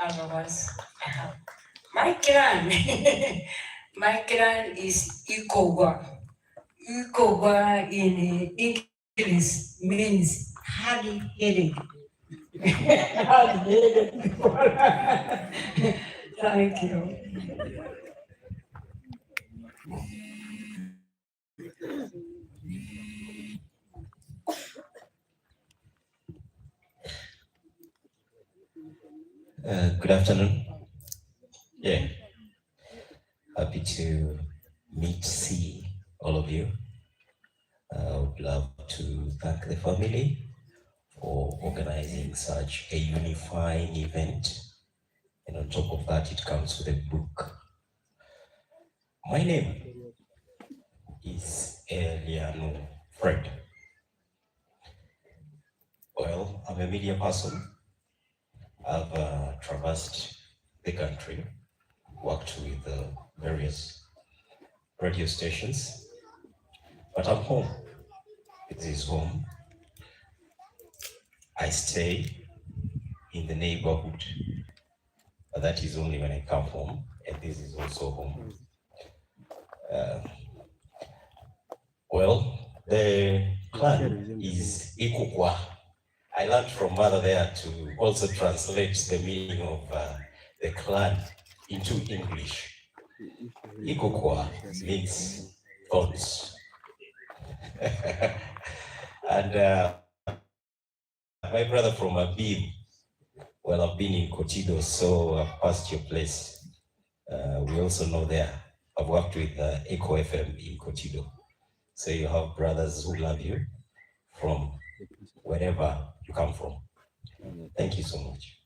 Otherwise, my clan, my clan is Ikowa. Ikowa in English means hard-headed. Hard-headed people. Thank you. Good afternoon. Yeah, happy to see all of you. I would love to thank the family for organizing such a unifying event. And on top of that, it comes with a book. My name is Eria Fred. Well, I'm a media person. I've traversed the country, worked with various radio stations, but I'm home. This is home. I stay in the neighborhood, but that is only when I come home, and this is also home. Well, the clan is Ikukwa. I learned from mother there to also translate the meaning of the clan into English. Ikukwa means thorns. And my brother from Abib, well, I've been in Kotido, so I've passed your place. We also know there. I've worked with Echo FM in Kotido. So you have brothers who love you from wherever you come from. Thank you so much.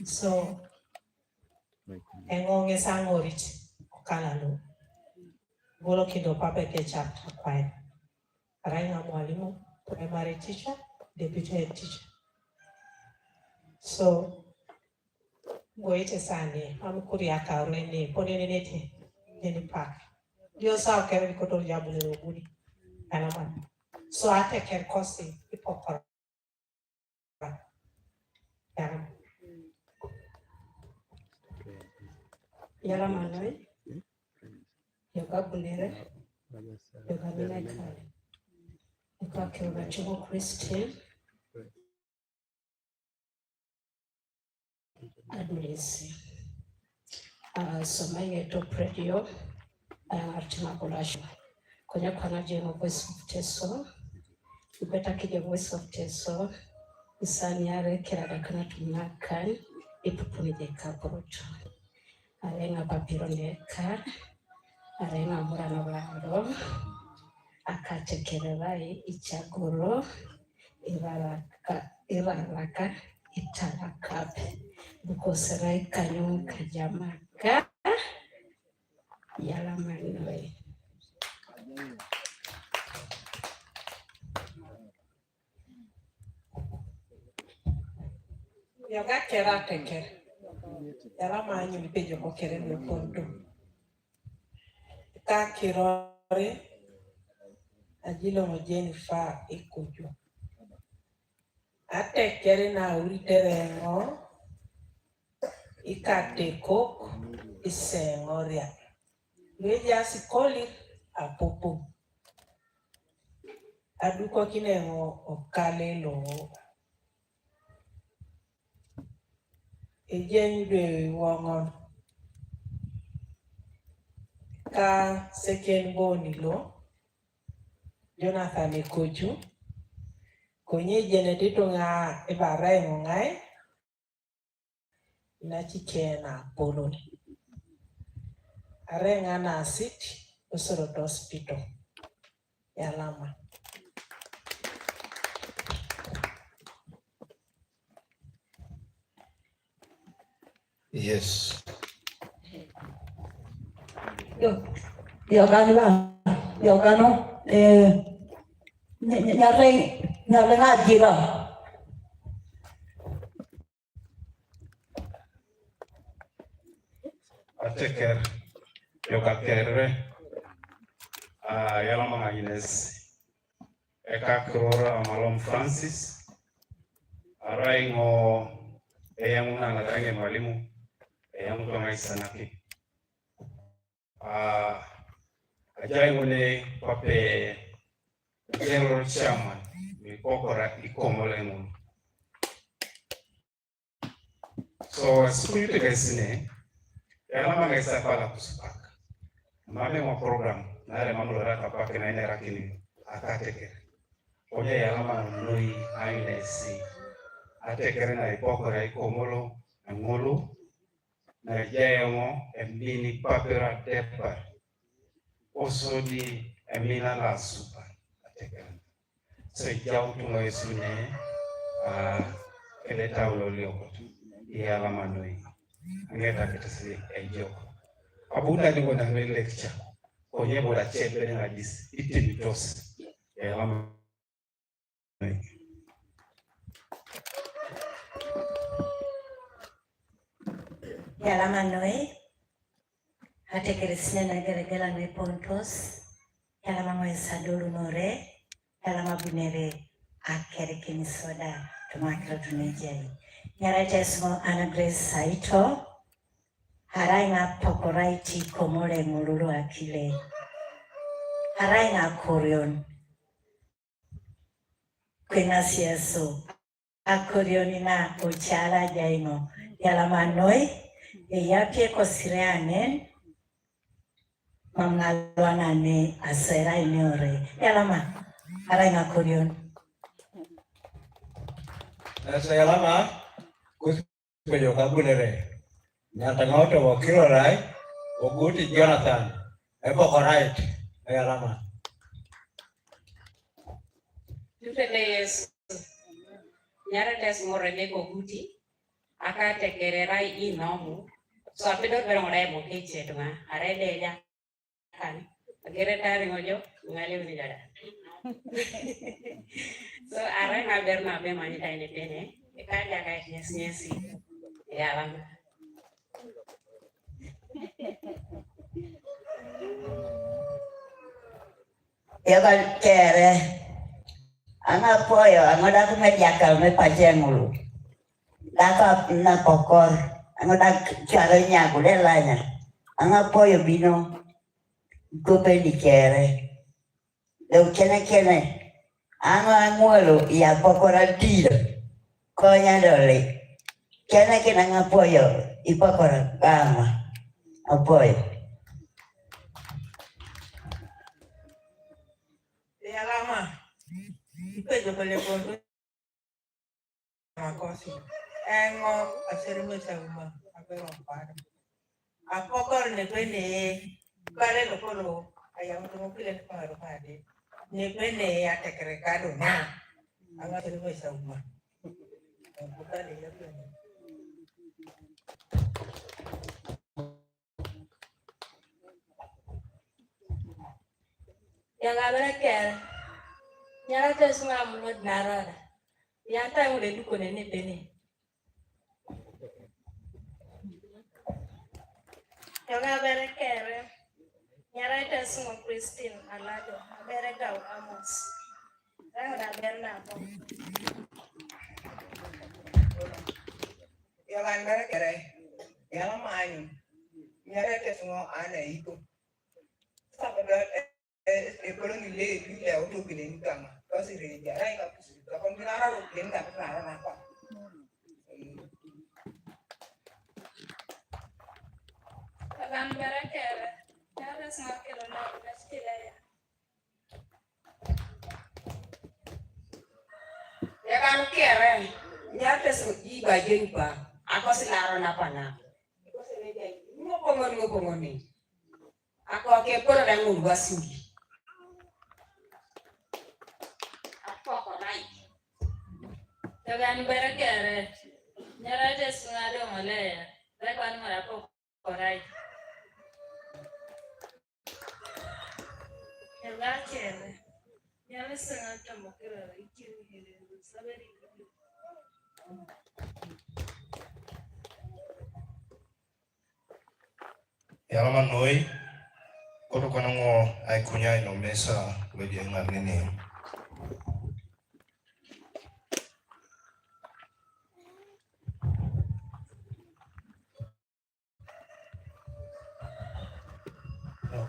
So, engonge sangorit kalalu. Bolo kido pape ke chapter 5. Rainga mwalimu, primary teacher, deputy head teacher. So, goite sani, amukuri akarene, ponene nete, nene park. Dio sao kere koto jabule roguni. Alaman. So I take care kosi ipokora. Yaram. Yaram anoi. Yoga bulere. Yoga minekale. Yoga kiyoga chubo Christian. Admisi. Somaye to radio. Artima Bolasha. Konya Kanaji Voice of Teso. You better keep the Voice of Teso. Isaniare Kiradakana to Nakan. Ipupuni de Caporocho. Arenga Papirone car. Arenga Murano Akate Kerai, Ichagoro, Iraraka, Italakap, Bukoserai Kanyum Kajamaka, Yalamanoi. Yoga Kera Teke, Yalamani Pijo Mokere Ponto. Kakirore, Ajilo Mojeni Fa Ikuju. Ate kere na uriterengo, ikate kok, isengoria. Leja sikoli apopo. Aduko kinengo okale lo. Ejenjwe wongon. Ka second boni lo. Jonathan Ekoju. Konye jenetito nga ibarai ngai. Inachi na Paulo. Arenga na sit usoro hospital. Yalama. Yes. Yogano, nyare ngajira. ateker yokakerre yalama Ines ekakrora Malom Francis araingo eyamuna natange mwalimu eyamuto ngaisanaki ajaingone pape general chairman mikokora ikomolemu so spirit gesine yalama ngaisa pala kusupaka mame mo program nare mamlora kapake na ine rakini akateke oje yalama noi ainesi atekere na ipokora ikomolo Engulu na jayango embini papera depa osodi emina la supa atekere so jaw tunga esune keleta ulolio yalama noi angeta ketasi ejoko abuda ningo na lecture konye bola chebe na dis itimitos yalama noi Yalama noi hate keresne na geregela noi pontos yalama moi sadulu nore yalama bunere akere kimisoda tumakira tunejai nyara jesmo ana grace saito haraina pokoraiti komore mululu akile haraina korion kwenasieso akorionina uchala jaino yalama noi yapie kosireanen mamnalwana ne asera ineore yalama haraina korion nasa yalama kuspejo kabunere nyata ngoto wakilo rai oguti Jonathan epoko right yalama Tutele Yesu nyara tes morele koguti akate kererai inomu so apedo pero ngore mo keche tunga arede ya kan agere tari ngojo ngale uni jada so ara na berna be mani tane tene e kaja ka nyesi ya lama Yagal kere anga poyo anga dak mediakal me pajengulu daka na pokor anga dak cara nyagule lanya anga poyo bino gobe di kere lo kene anga angulo ya pokora tiro konya dole kene anga poyo ipokora kama apoyo Yalama ipejo pale kondo makosi engo aserime sauma apero para apokor ne pene kare lokolo ayam to mokile paro pade ne pene atekrekado na anga aserime sauma bukale ya pene yangabara kere nyara tesunga mulod narara yanta ngule dukone ne bene yangabara kere nyara tesunga Christine alado abere gaw amos da berna po yalan bare kere yalama ani nyara tesunga ana iko saboda ekolo ni le auto gile kama kasi reja rai ka pusi ka kombinara ro lenga kana na pa yangabara kere nyara tesunga kelo na gaskila ya Yakan kere nyara tesunga iba jengpa ako silaro na pana ngopongon ni ako ke pora na ngumba singi yangabara kere nyara tesunga do mole rekwan mara po korai yangabara kere nyara tesunga tomokira ikiru hile saberi Yalama noi, koto kanango ay kunyay no mesa wedi ngar nini.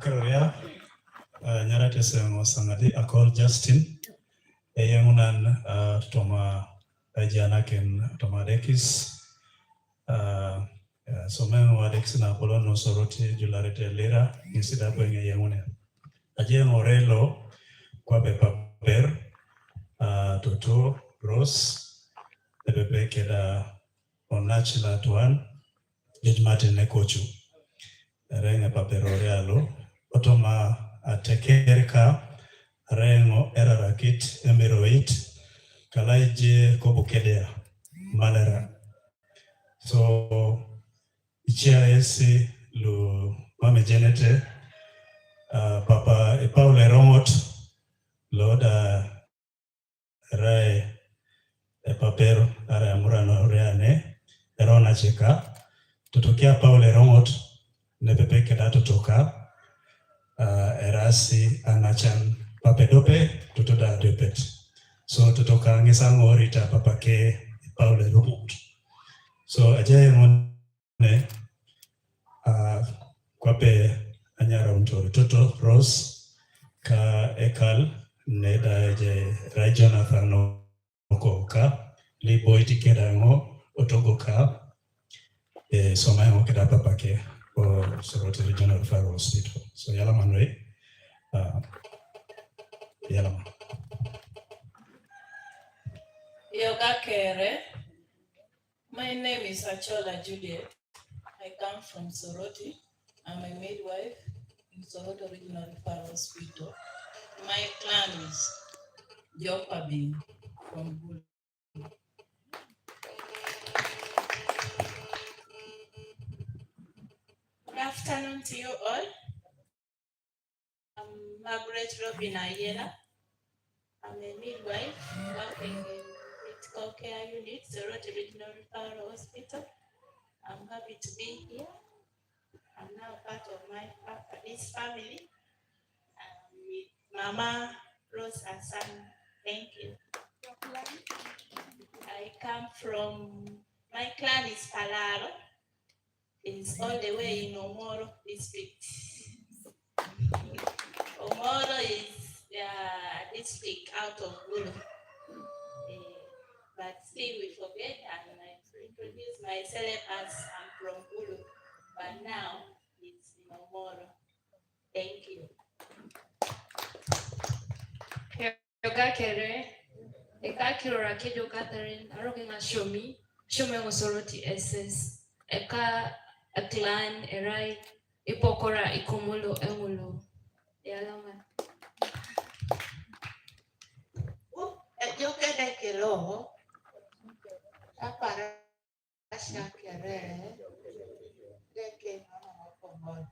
Eria, nyarate sengo sangadi akol Justin, eyangunan toma ajana ken toma dekis, somengo adekis na polono soroti jularete lira nisida kwenye yangune. Ajengo relo kwa bepaper, Toto, Rose, Bebe keda onachila tuan, Martin Nekochu. Renga papero realo, otoma atekereka, rengo erarakit, emiroit, kalaije kobukedea, malera. So, ichia esi lu mame genete, papa Paulo eromot, loda rai papero, are amurano reane, erona cheka, tutokea Paulo eromot, nepepe kedato toka, erasi anachan papedope tutoda depet. So tutoka ngisango rita papake Paulo eromot. So ajaye ngone kwape anyara untori toto Rose ka ekal neda je Rai Jonathan okoka libo itikeda ngo otogoka soma ngo keda papake o Soroti Regional Referral Hospital. So yalama noi yalama Yoga Kere. My name is Achola Juliet. I come from Soroti. I'm a midwife in Soroti Regional Referral Hospital. My clan is Jopabin from Engulu. Good afternoon to you all. I'm Margaret Robin Ayela. I'm a midwife working in critical care unit, Soroti Regional Referral Hospital. I'm happy to be here. I'm now part of this family with Mama Rose and son. Thank you. I come from, my clan is Palaro. It's all the way in Omoro district. Omoro is the district out of Engulu. But still we forget, and I introduce myself as I'm from Engulu, but now it's in Omoro. Thank you. Yoga Kere, Eka Kirora Kejo Catherine, Arokinga Shomi, Shome Soroti SS, Eka a clan, Erai, Ipokora, Ikumulo, Engulu. Yalama. Yoga de Kelo, Apara Shakere, Deke Mama.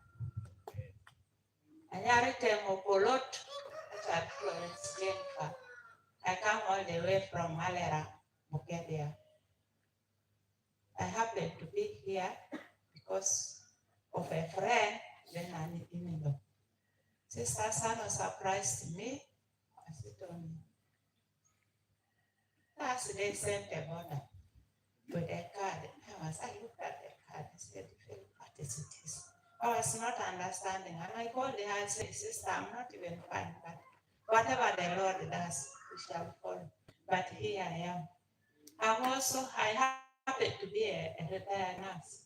Anyarite Mopolot, at Florence Jennifer. I come all the way from Malera, Mukedia. I happen to be here because of a friend, then I need to know. Sister Son was surprised to me. I said, that's they sent a mother with a card. I looked at the card and said, what is it? I was not understanding. And I called her and said, sister, I'm not even fine, but whatever the Lord does, we shall follow. But here I am. I happen to be a retired nurse.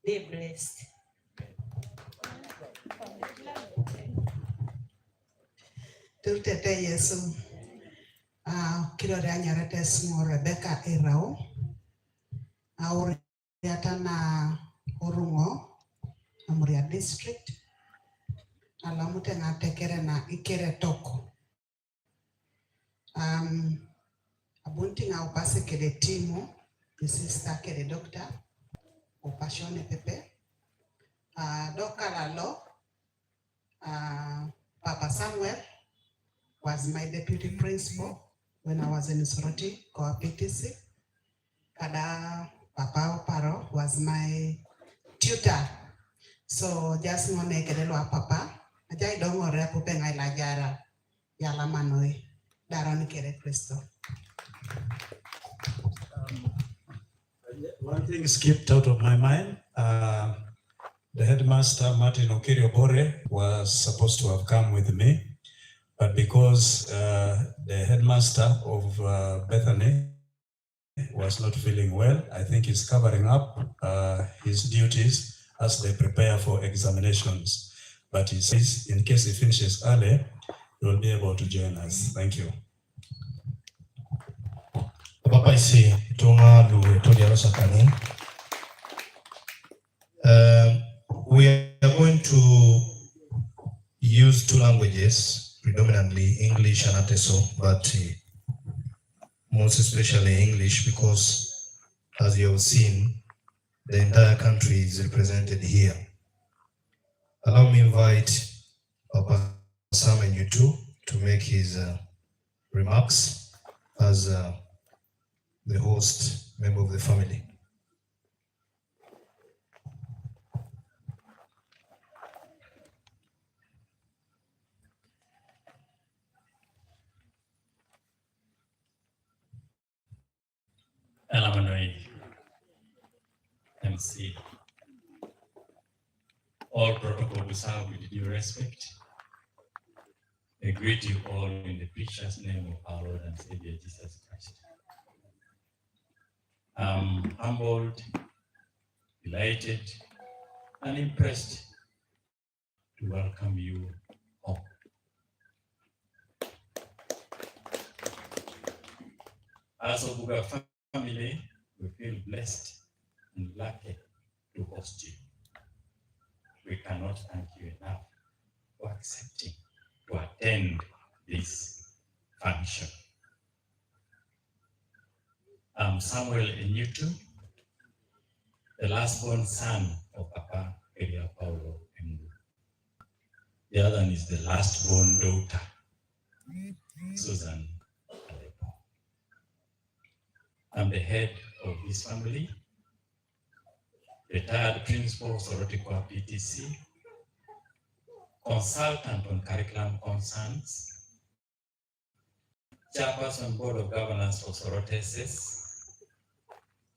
Be blessed. Turtete Yesu. Kirore anyarete smo Rebecca Erao. Auriata na Urungo. Amuria district. Alamute na tekere na ikere toko. Abunti nga upase kede timo. The sister kede doctor. Upashone pepe. Doka lalo. Papa Samuel was my deputy principal when I was in Soroti, Koa PTC. Kada Papa Oparo was my tutor So just want to get a little papa. I don't want to put a la jara. Yala manoi. Daron kere Cristo. One thing skipped out of my mind. The headmaster, Martin Okiriobore, was supposed to have come with me, but because the headmaster of Bethany was not feeling well, I think he's covering up his duties as they prepare for examinations. But he says, in case he finishes early, he will be able to join us. Thank you. Papa isi tunga lu todia sakani. We are going to use two languages, predominantly English and Ateso, but most especially English, because as you have seen, the entire country is represented here. Allow me to invite Papa Sam and you two to make his remarks as the host member of the family. Alamanoi MC. All protocol we serve with due respect. I greet you all in the precious name of our Lord and Savior Jesus Christ. I'm humbled, delighted, and impressed to welcome you home. As a Buga family, we feel blessed and lucky to host you. We cannot thank you enough for accepting to attend this function. I'm Samuel Enyutu, the last born son of Papa Eria Paulo Engulu. The other one is the last born daughter, Susan. I'm the head of this family, retired principal of Sorority PTC, consultant on curriculum concerns, chairperson board of governance for Sorotesis,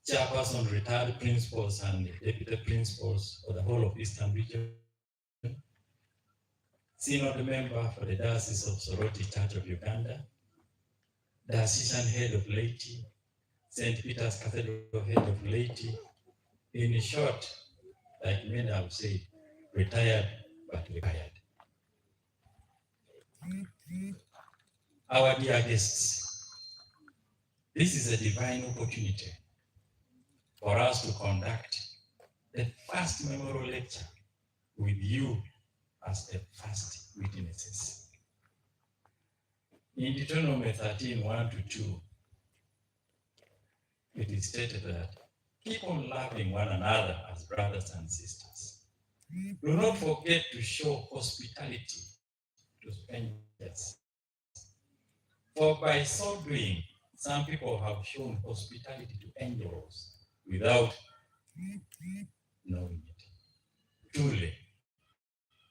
chairperson retired principals and deputy principals for the whole of Eastern region, synod member for the Diocese of Sorority Church of Uganda, diocesan head of laity, St. Peter's Cathedral head of laity. In short, like many have said, retired but retired. Our dear guests, this is a divine opportunity for us to conduct the first memorial lecture with you as the first witnesses. In Deuteronomy 13:1-2, it is stated that keep on loving one another as brothers and sisters. Do not forget to show hospitality to strangers. For by so doing, some people have shown hospitality to angels without knowing it. Truly,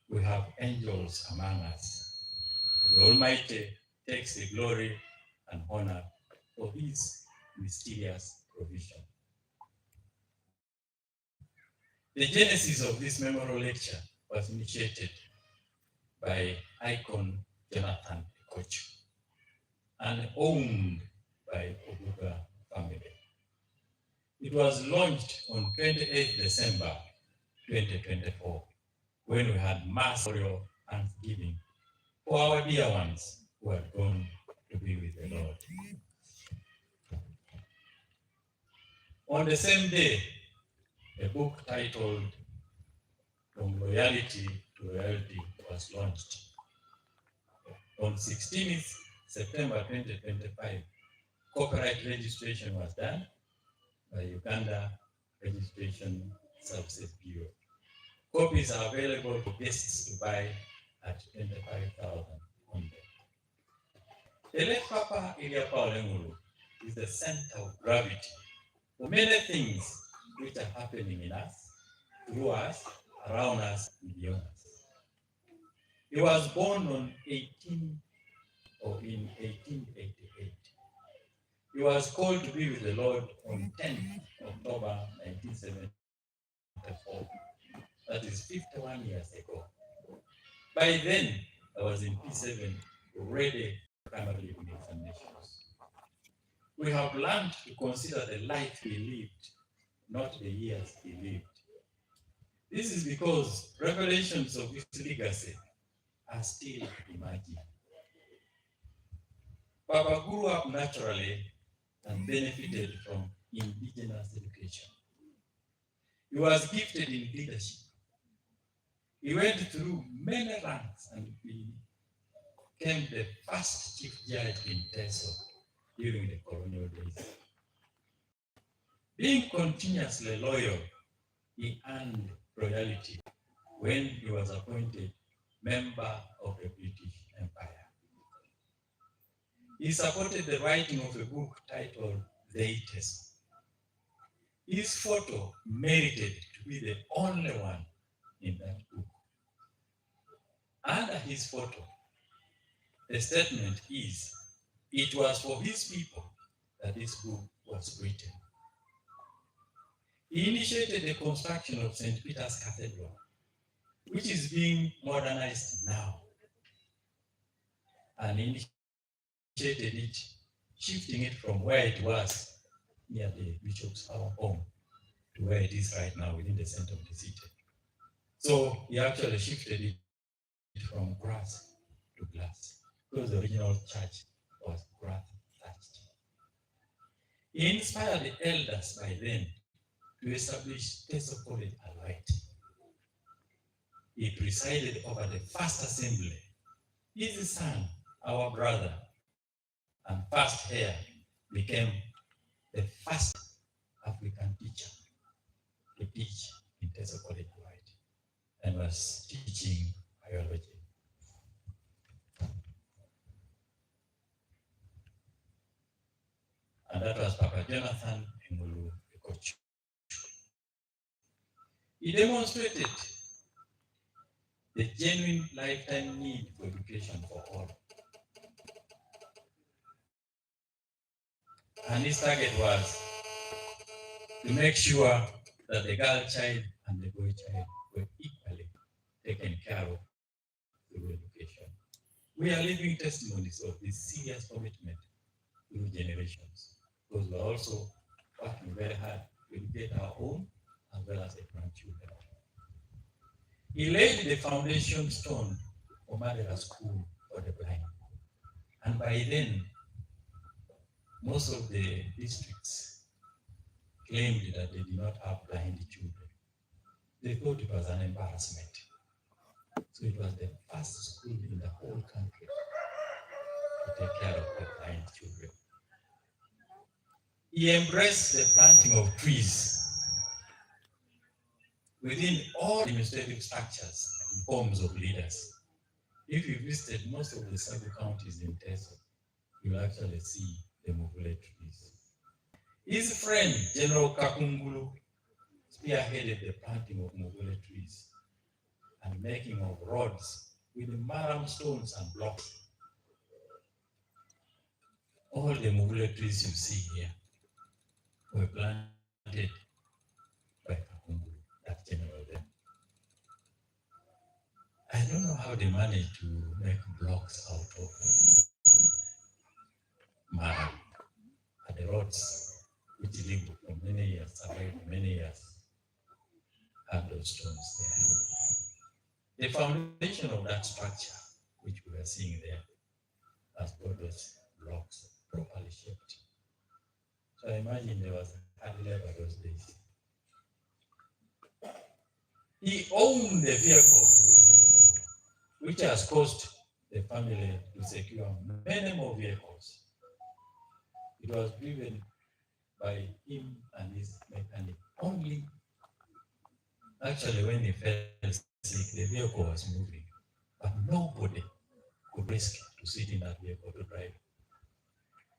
we have angels among us. The Almighty takes the glory and honor for His mysterious provision. The genesis of this memorial lecture was initiated by Icon Jonathan Koch and owned by Obuga family. It was launched on 28th December 2024 when we had mass memorial thanksgiving for our dear ones who had gone to be with the Lord. On the same day, a book titled From Loyalty to Loyalty was launched. On 16th September 2025, copyright registration was done by Uganda Registration Services Bureau. Copies are available for guests to buy at 25,000 only. The late Papa Eria Paulo Engulu is the center of gravity for many things which are happening in us, through us, around us and beyond us. He was born in 1888. He was called to be with the Lord on 10th October 1974. That is 51 years ago. By then, I was in P7, ready for primary leaving examinations. We have learned to consider the life he lived, not the years he lived. This is because revelations of his legacy are still emerging. Baba grew up naturally and benefited from indigenous education. He was gifted in leadership. He went through many ranks and became the first chief judge in Teso during the colonial days. Being continuously loyal, he earned royalty when he was appointed member of the British Empire. He supported the writing of a book titled The Teso. His photo merited to be the only one in that book. Under his photo, the statement is, it was for his people that this book was written. He initiated the construction of St. Peter's Cathedral, which is being modernized now, and initiated it, shifting it from where it was near the bishop's home to where it is right now within the center of the city. So he actually shifted it from grass to glass, because the original church was grass thatched. He inspired the elders by then to establish Teso College Allied. He presided over the first assembly. His son, our brother, and first heir, became the first African teacher to teach in Teso College Allied, and was teaching biology. And that was Papa Jonathan Engulu, the coach. He demonstrated the genuine lifetime need for education for all. And his target was to make sure that the girl child and the boy child were equally taken care of through education. We are living testimonies of this serious commitment through generations, because we are also working very hard to educate our own as well as the grandchildren. He laid the foundation stone for Madera School for the blind. And by then, most of the districts claimed that they did not have blind children. They thought it was an embarrassment. So it was the first school in the whole country to take care of the blind children. He embraced the planting of trees within all administrative structures and forms of leaders. If you visited most of the sub-counties in Teso, you will actually see the Engulu trees. His friend, General Engulu, spearheaded the planting of Engulu trees and making of roads with maram stones and blocks. All the Engulu trees you see here were planted by Engulu, that general then. I don't know how they managed to make blocks out of maram. But the roads which lived for many years, survived many years, had those stones there. The foundation of that structure, which we were seeing there, has got those blocks properly shaped. So I imagine there was hard labor those days. He owned the vehicle, which has caused the family to secure many more vehicles. It was driven by him and his mechanic only. Actually, when he fell sick, the vehicle was moving, but nobody could risk to sit in that vehicle to drive.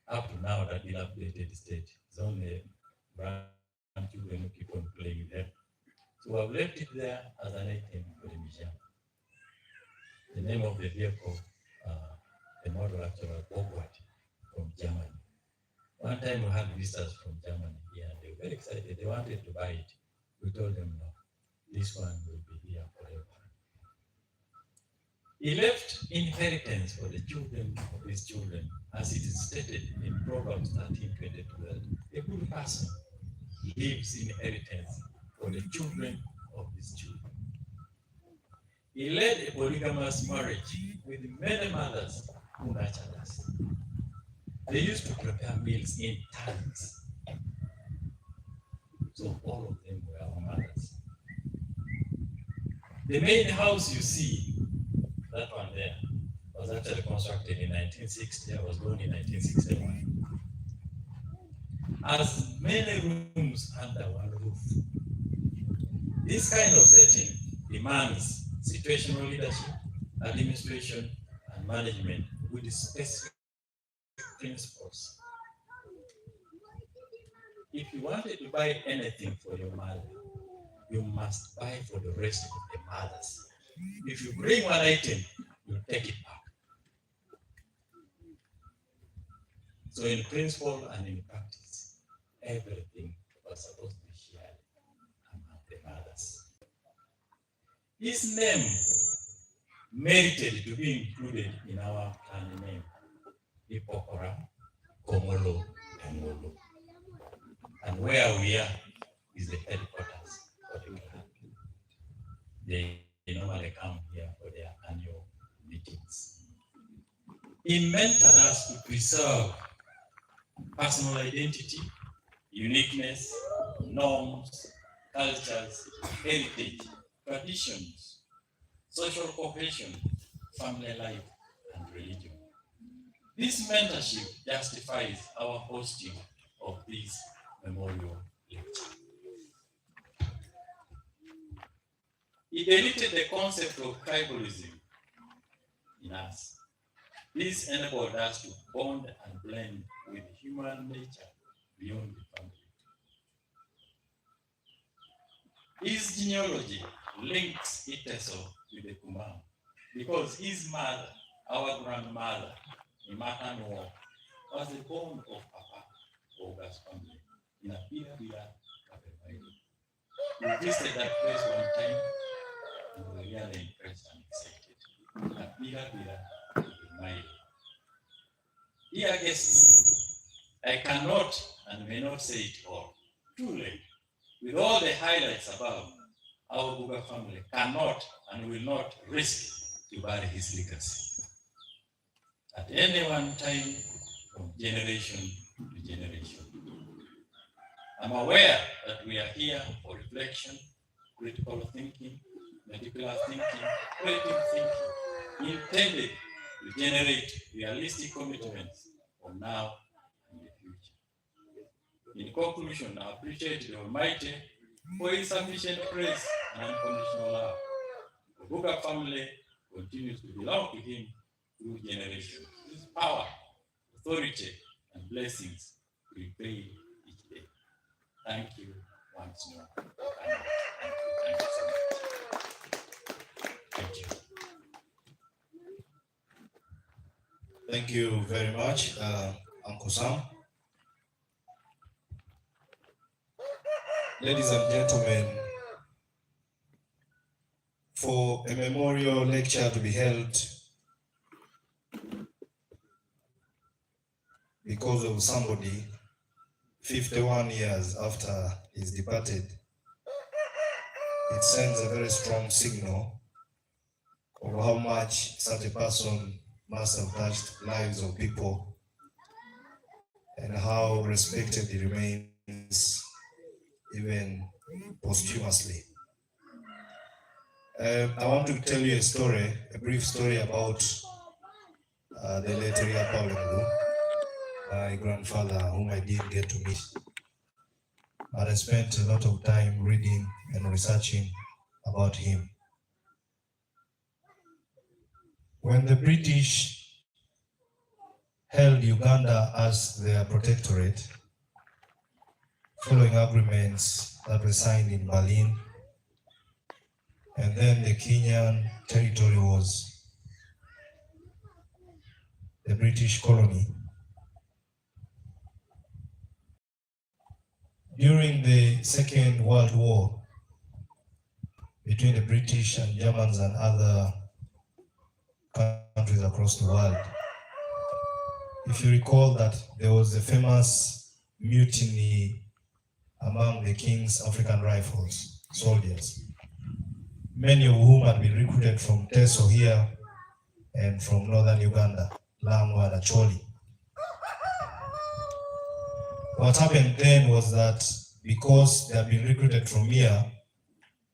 Up to now, that dilapidated state, it's only grandchildren who keep on playing there. So I've left it there as an item for the museum. The name of the vehicle, the model actually was Bogwart from Germany. One time we had visitors from Germany here, and they were very excited. They wanted to buy it. We told them no, this one will be here forever. He left inheritance for the children of his children, as it is stated in Proverbs 13:22, that a good person leaves inheritance for the children of his children. He led a polygamous marriage with many mothers who nurtured us. They used to prepare meals in tons. So all of them were our mothers. The main house you see, that one there, was actually constructed in 1960. I was born in 1961. Has many rooms under one roof. This kind of setting demands situational leadership, administration, and management with specific principles. If you wanted to buy anything for your mother, you must buy for the rest of the mothers. If you bring one item, you take it back. So in principle and in practice, everything was supposed to be shared among the mothers. His name merited to be included in our clan name, Ipokora, Komolo, Engulu. And where we are is the headquarters of the clan. They normally come here for their annual meetings. He mentored us to preserve personal identity, uniqueness, norms, cultures, heritage, traditions, social cohesion, family life, and religion. This mentorship justifies our hosting of this memorial lecture. He deleted the concept of tribalism in us. This enabled us to bond and blend with human nature beyond the family. His genealogy links Iteso with the Kumam because his mother, our grandmother, Imatanwo, was the bone of Papa Oga's family in a Bila Kapemaili. We visited that place one time and we were really impressed and excited. A Bila Kapemaili. Dear guests, I cannot and may not say it all. Truly, with all the highlights above, our Buga family cannot and will not risk to bury his legacy. At any one time, from generation to generation. I'm aware that we are here for reflection, critical thinking, meticulous thinking, creative thinking, intended to generate realistic commitments for now and the future. In conclusion, I appreciate the Almighty for his sufficient grace and unconditional love. The Buga family continues to belong to him through generations. His power, authority, and blessings repay each day. Thank you once more. Thank you so much. Thank you. Thank you very much, Uncle Sam. Ladies and gentlemen, for a memorial lecture to be held because of somebody 51 years after he's departed, it sends a very strong signal of how much such a person must have touched lives of people and how respected he remains even posthumously. I want to tell you a story, a brief story about the late Eria Paulo, my grandfather, whom I didn't get to meet. But I spent a lot of time reading and researching about him. When the British held Uganda as their protectorate, following agreements that were signed in Berlin and then the Kenyan territory was the British colony. During the Second World War between the British and Germans and other countries across the world, if you recall that there was a famous mutiny among the King's African Rifles soldiers, many of whom had been recruited from Teso here and from northern Uganda, Lamu and Acholi. What happened then was that because they had been recruited from here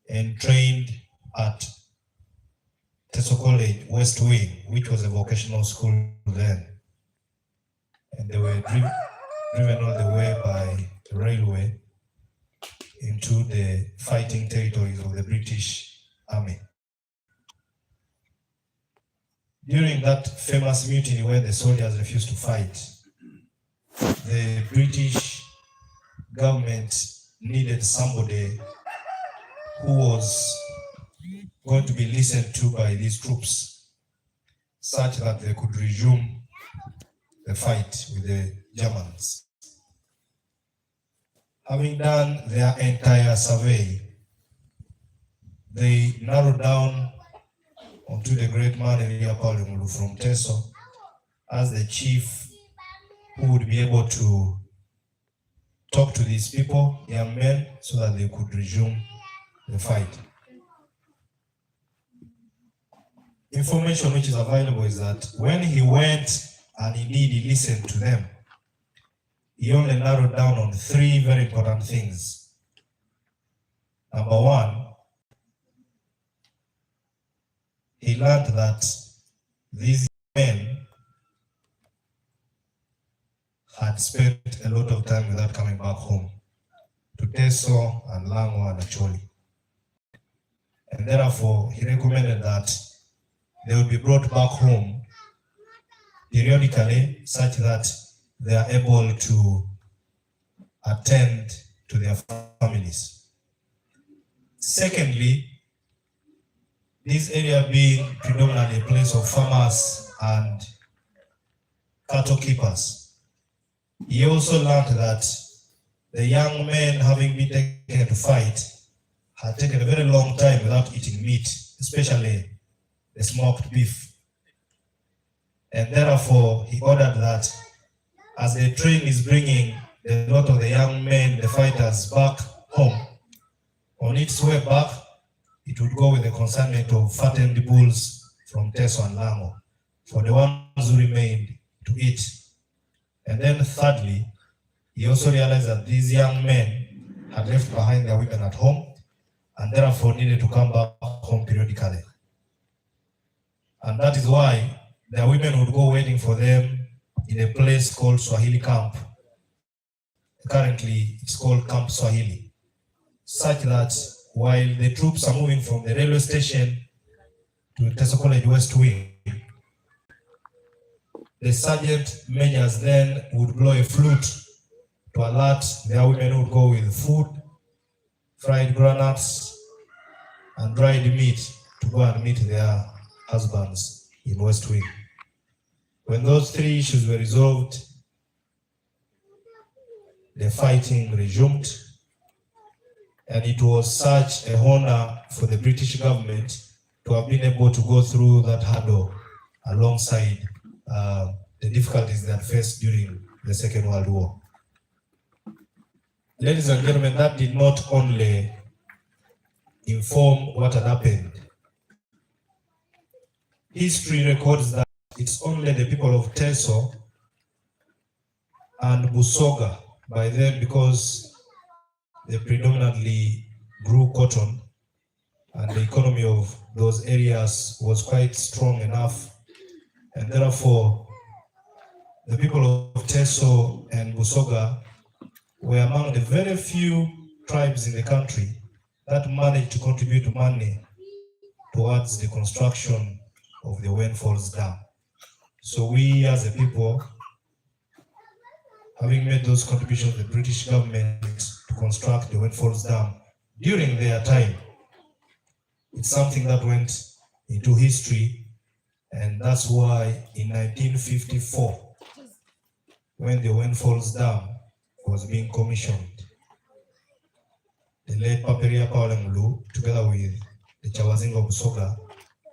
and trained at Teso College West Wing, which was a vocational school then, and they were driven all the way by railway into the fighting territories of the British Army. During that famous mutiny where the soldiers refused to fight, the British government needed somebody who was going to be listened to by these troops such that they could resume the fight with the Germans. Having done their entire survey, they narrowed down onto the great man Eria Paulo Engulu from Teso as the chief who would be able to talk to these people, young men, so that they could resume the fight. Information which is available is that when he went and indeed he listened to them, he only narrowed down on 3 very important things. Number one, he learned that these men had spent a lot of time without coming back home to Teso and Lamu and Acholi. And therefore, he recommended that they would be brought back home periodically such that they are able to attend to their families. Secondly, this area being predominantly a place of farmers and cattle keepers, he also learned that the young men having been taken to fight had taken a very long time without eating meat, especially the smoked beef. And therefore, he ordered that as the train is bringing a lot of the young men, the fighters, back home, on its way back, it would go with the consignment of fattened bulls from Teso and Lamu for the ones who remained to eat. And then thirdly, he also realized that these young men had left behind their women at home and therefore needed to come back home periodically. And that is why their women would go waiting for them in a place called Swahili Camp. Currently, it's called Camp Swahili, such that while the troops are moving from the railway station to Teso College West Wing, the sergeant majors then would blow a flute to alert their women who would go with food, fried granuts, and dried meat to go and meet their husbands in West Wing. When those 3 issues were resolved, the fighting resumed, and it was such a honor for the British government to have been able to go through that hurdle alongside the difficulties they had faced during the Second World War. Ladies and gentlemen, that did not only inform what had happened. History records that it's only the people of Teso and Busoga by then, because they predominantly grew cotton and the economy of those areas was quite strong enough, and therefore the people of Teso and Busoga were among the very few tribes in the country that managed to contribute money towards the construction of the Wen Falls Dam. So we as a people, having made those contributions to the British government to construct the Wen Falls Dam during their time, It's something that went into history, and that's why in 1954, when the Wen Falls Dam was being commissioned, the late Paperia Paulo Engulu, together with the Chawazingo Busoga,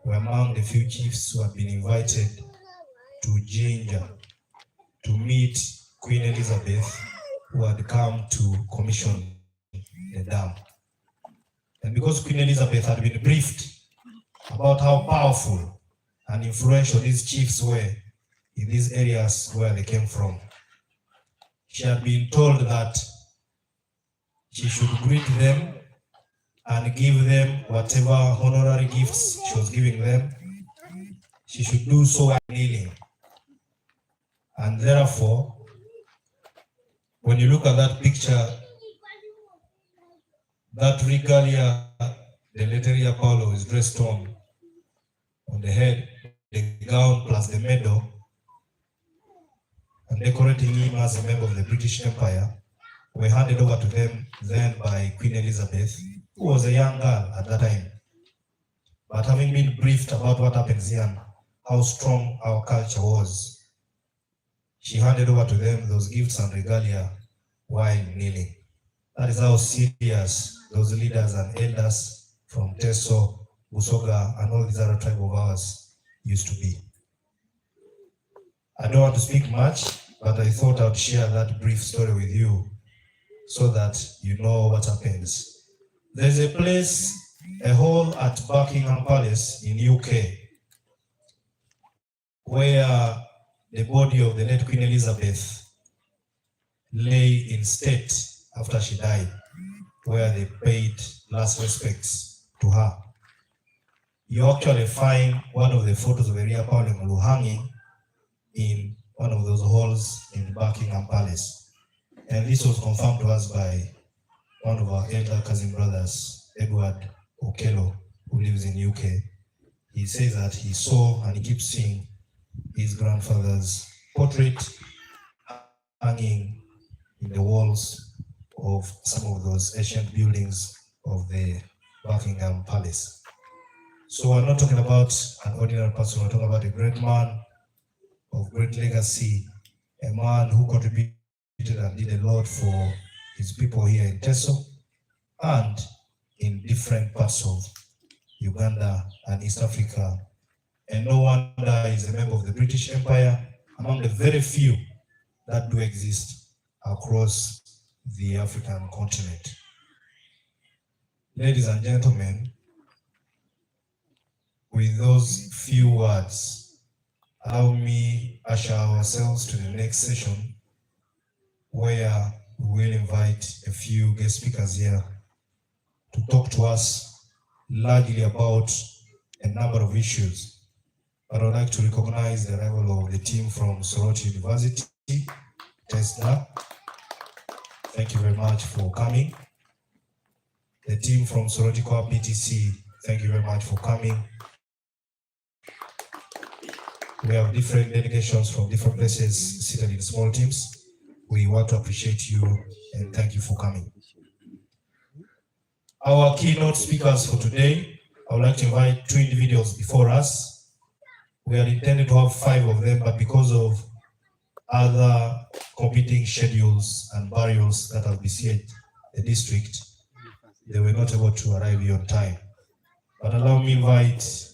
were among the few chiefs who had been invited to Jinja to meet Queen Elizabeth, who had come to commission the dam. And because Queen Elizabeth had been briefed about how powerful and influential these chiefs were in these areas where they came from, she had been told that she should greet them and give them whatever honorary gifts she was giving them. She should do so while kneeling. And therefore, when you look at that picture, that regalia the late Eria Paulo is dressed on the head, the gown plus the medal, and decorating him as a member of the British Empire, were handed over to them then by Queen Elizabeth, who was a young girl at that time. But having been briefed about what happens here and how strong our culture was, she handed over to them those gifts and regalia while kneeling. That is how serious those leaders and elders from Teso, Busoga, and all these other tribes of ours used to be. I don't want to speak much, but I thought I'd share that brief story with you so that you know what happens. There's a place, a hall at Buckingham Palace in UK, where the body of the late Queen Elizabeth lay in state after she died, where they paid last respects to her. You actually find one of the photos of Eria Paulo Engulu hanging in one of those halls in Buckingham Palace. And this was confirmed to us by one of our elder cousin brothers, Edward Okello, who lives in UK. He says that he saw and he keeps seeing his grandfather's portrait hanging in the walls of some of those ancient buildings of the Buckingham Palace. So we're not talking about an ordinary person, we're talking about a great man of great legacy, a man who contributed and did a lot for his people here in Teso and in different parts of Uganda and East Africa. And no wonder he's a member of the British Empire, among the very few that do exist across the African continent. Ladies and gentlemen, with those few words, allow me to usher ourselves to the next session, where we will invite a few guest speakers here to talk to us largely about a number of issues. But I would like to recognize the arrival of the team from Soroti University, TESDA. Thank you very much for coming. The team from Soroti Core PTC, thank you very much for coming. We have different delegations from different places seated in small teams. We want to appreciate you and thank you for coming. Our keynote speakers for today, I would like to invite two individuals before us. We had intended to have 5 of them, but because of other competing schedules and burials that have besieged the district, they were not able to arrive here on time. But allow me to invite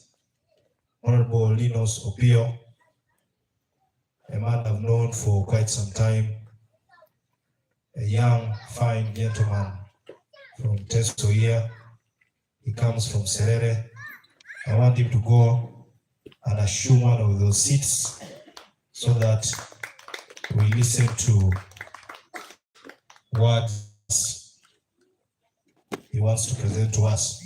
Honorable Linus Opio, a man I've known for quite some time, a young, fine gentleman from Teso here. He comes from Serere. I want him to go and assume one of those seats so that we listen to what he wants to present to us.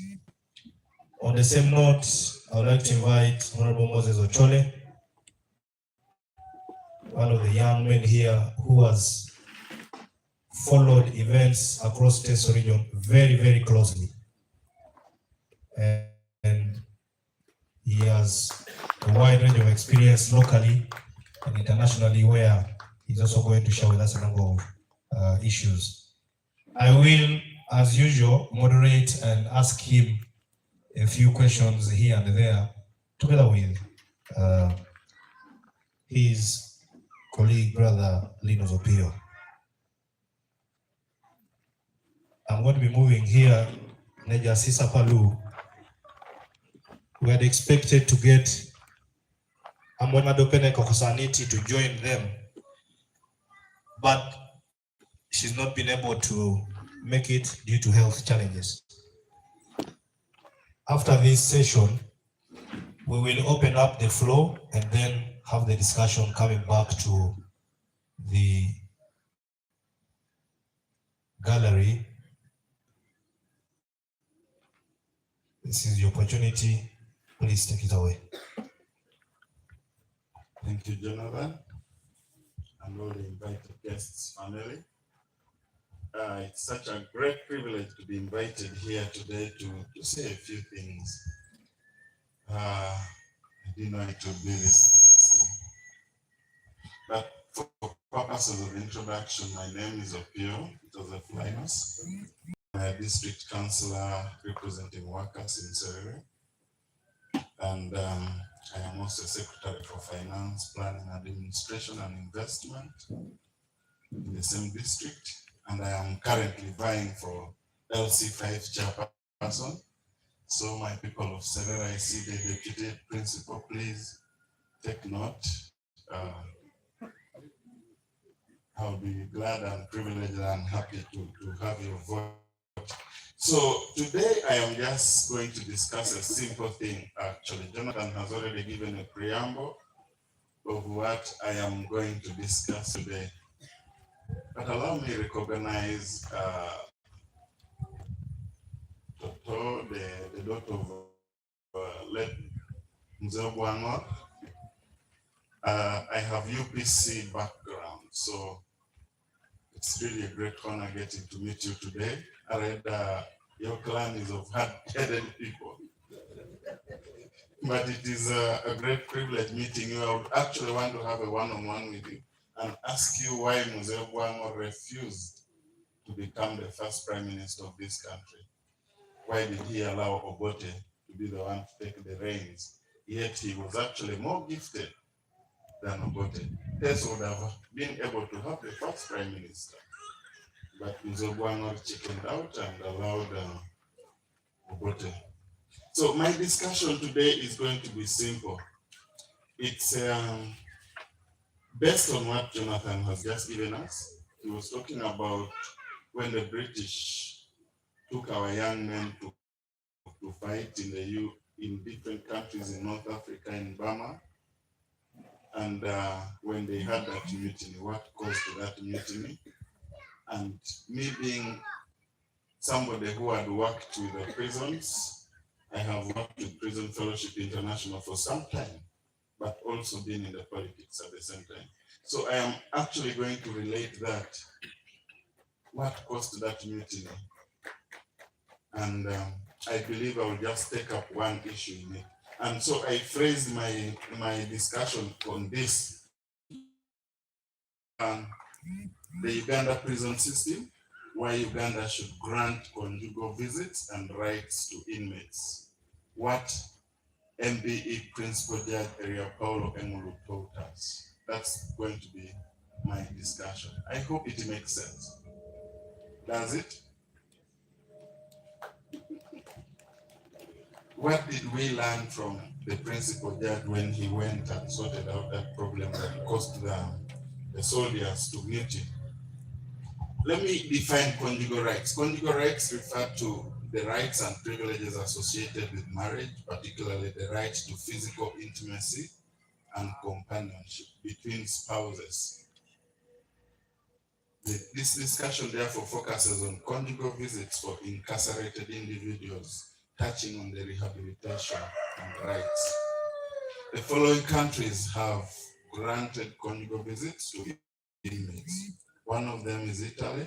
On the same note, I would like to invite Honorable Moses Ochole, one of the young men here who has followed events across Teso region very, very closely. And he has a wide range of experience locally and internationally, where he's also going to share with us a number of issues. I will, as usual, moderate and ask him a few questions here and there, together with his colleague, brother Lino Zopio. I'm going to be moving here, Neja Sisa Palu. We had expected to get Amwana Dopene Kokosaniti to join them, but she's not been able to make it due to health challenges. After this session, we will open up the floor and then have the discussion coming back to the gallery. This is the opportunity. Please take it away. Thank you, Jonathan, and all the invited guests, family. It's such a great privilege to be invited here today to say a few things. I didn't know it would be this interesting. But for purposes of introduction, my name is Opio Joseph Linus. I'm a district councillor representing workers in Serere. And I am also Secretary for Finance, Planning, Administration and Investment in the same district. And I am currently vying for LC5 chairperson. So my people of Serere, I see the deputy principal, please take note. I'll be glad and privileged and happy to have your vote. So today I am just going to discuss a simple thing. Actually, Jonathan has already given a preamble of what I am going to discuss today. But allow me to recognize Toto, the daughter of late Mzee Bwangor. I have UPC background, so it's really a great honor getting to meet you today. I read your clan is of hard-headed people. But it is a great privilege meeting you. I would actually want to have a one-on-one with you and ask you why Mzee Bwangor refused to become the first prime minister of this country. Why did he allow Obote to be the one to take the reins? Yet he was actually more gifted than Obote. Tess would have been able to have the first prime minister. But Mzee Bwangor chickened out and allowed Obote. So my discussion today is going to be simple. It's based on what Jonathan has just given us. He was talking about when the British took our young men to fight in different countries in North Africa, in Burma. And when they had that mutiny, what caused that mutiny? And me being somebody who had worked with the prisons, I have worked with Prison Fellowship International for some time, but also been in the politics at the same time. So I am actually going to relate that, what caused that mutiny. And I believe I will just take up one issue in it. And so I phrased my discussion on this. The Uganda prison system, why Uganda should grant conjugal visits and rights to inmates. What MBE Principal Judge Eria Paulo Engulu taught us. That's going to be my discussion. I hope it makes sense. Does it? What did we learn from the principal judge when he went and sorted out that problem that caused the soldiers to mutiny? Let me define conjugal rights. Conjugal rights refer to the rights and privileges associated with marriage, particularly the right to physical intimacy and companionship between spouses. This discussion therefore focuses on conjugal visits for incarcerated individuals, touching on the rehabilitation and rights. The following countries have granted conjugal visits to inmates. One of them is Italy.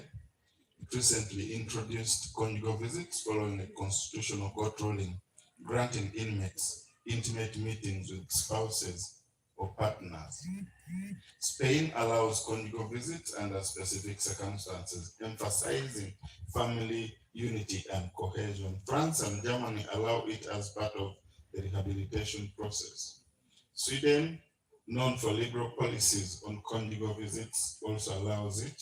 It recently introduced conjugal visits following a constitutional court ruling, granting inmates intimate meetings with spouses or partners. Spain allows conjugal visits under specific circumstances, emphasizing family unity and cohesion. France and Germany allow it as part of the rehabilitation process. Sweden, known for liberal policies on conjugal visits, also allows it.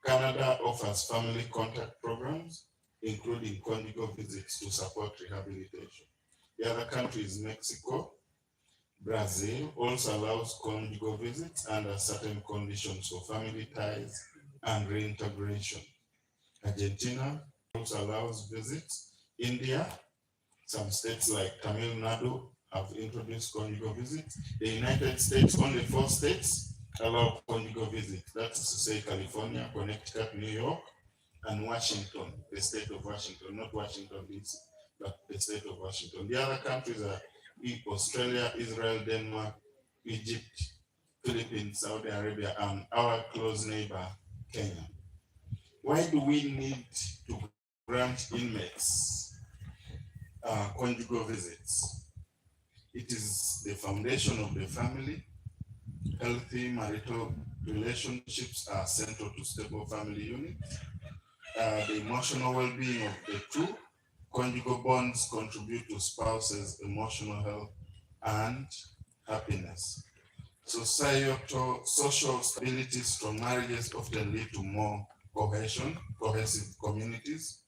Canada offers family contact programs, including conjugal visits to support rehabilitation. The other country is Mexico. Brazil also allows conjugal visits under certain conditions for family ties and reintegration. Argentina also allows visits. India, some states like Tamil Nadu have introduced conjugal visits. The United States, only 4 states allow conjugal visits. That's to say California, Connecticut, New York, and Washington, the state of Washington, not Washington DC, but the state of Washington. The other countries are Australia, Israel, Denmark, Egypt, Philippines, Saudi Arabia, and our close neighbor, Kenya. Why do we need to grant inmates conjugal visits? It is the foundation of the family. Healthy marital relationships are central to stable family units. The emotional well-being of the two. Conjugal bonds contribute to spouses' emotional health and happiness. Social stability, strong marriages often lead to more cohesive communities.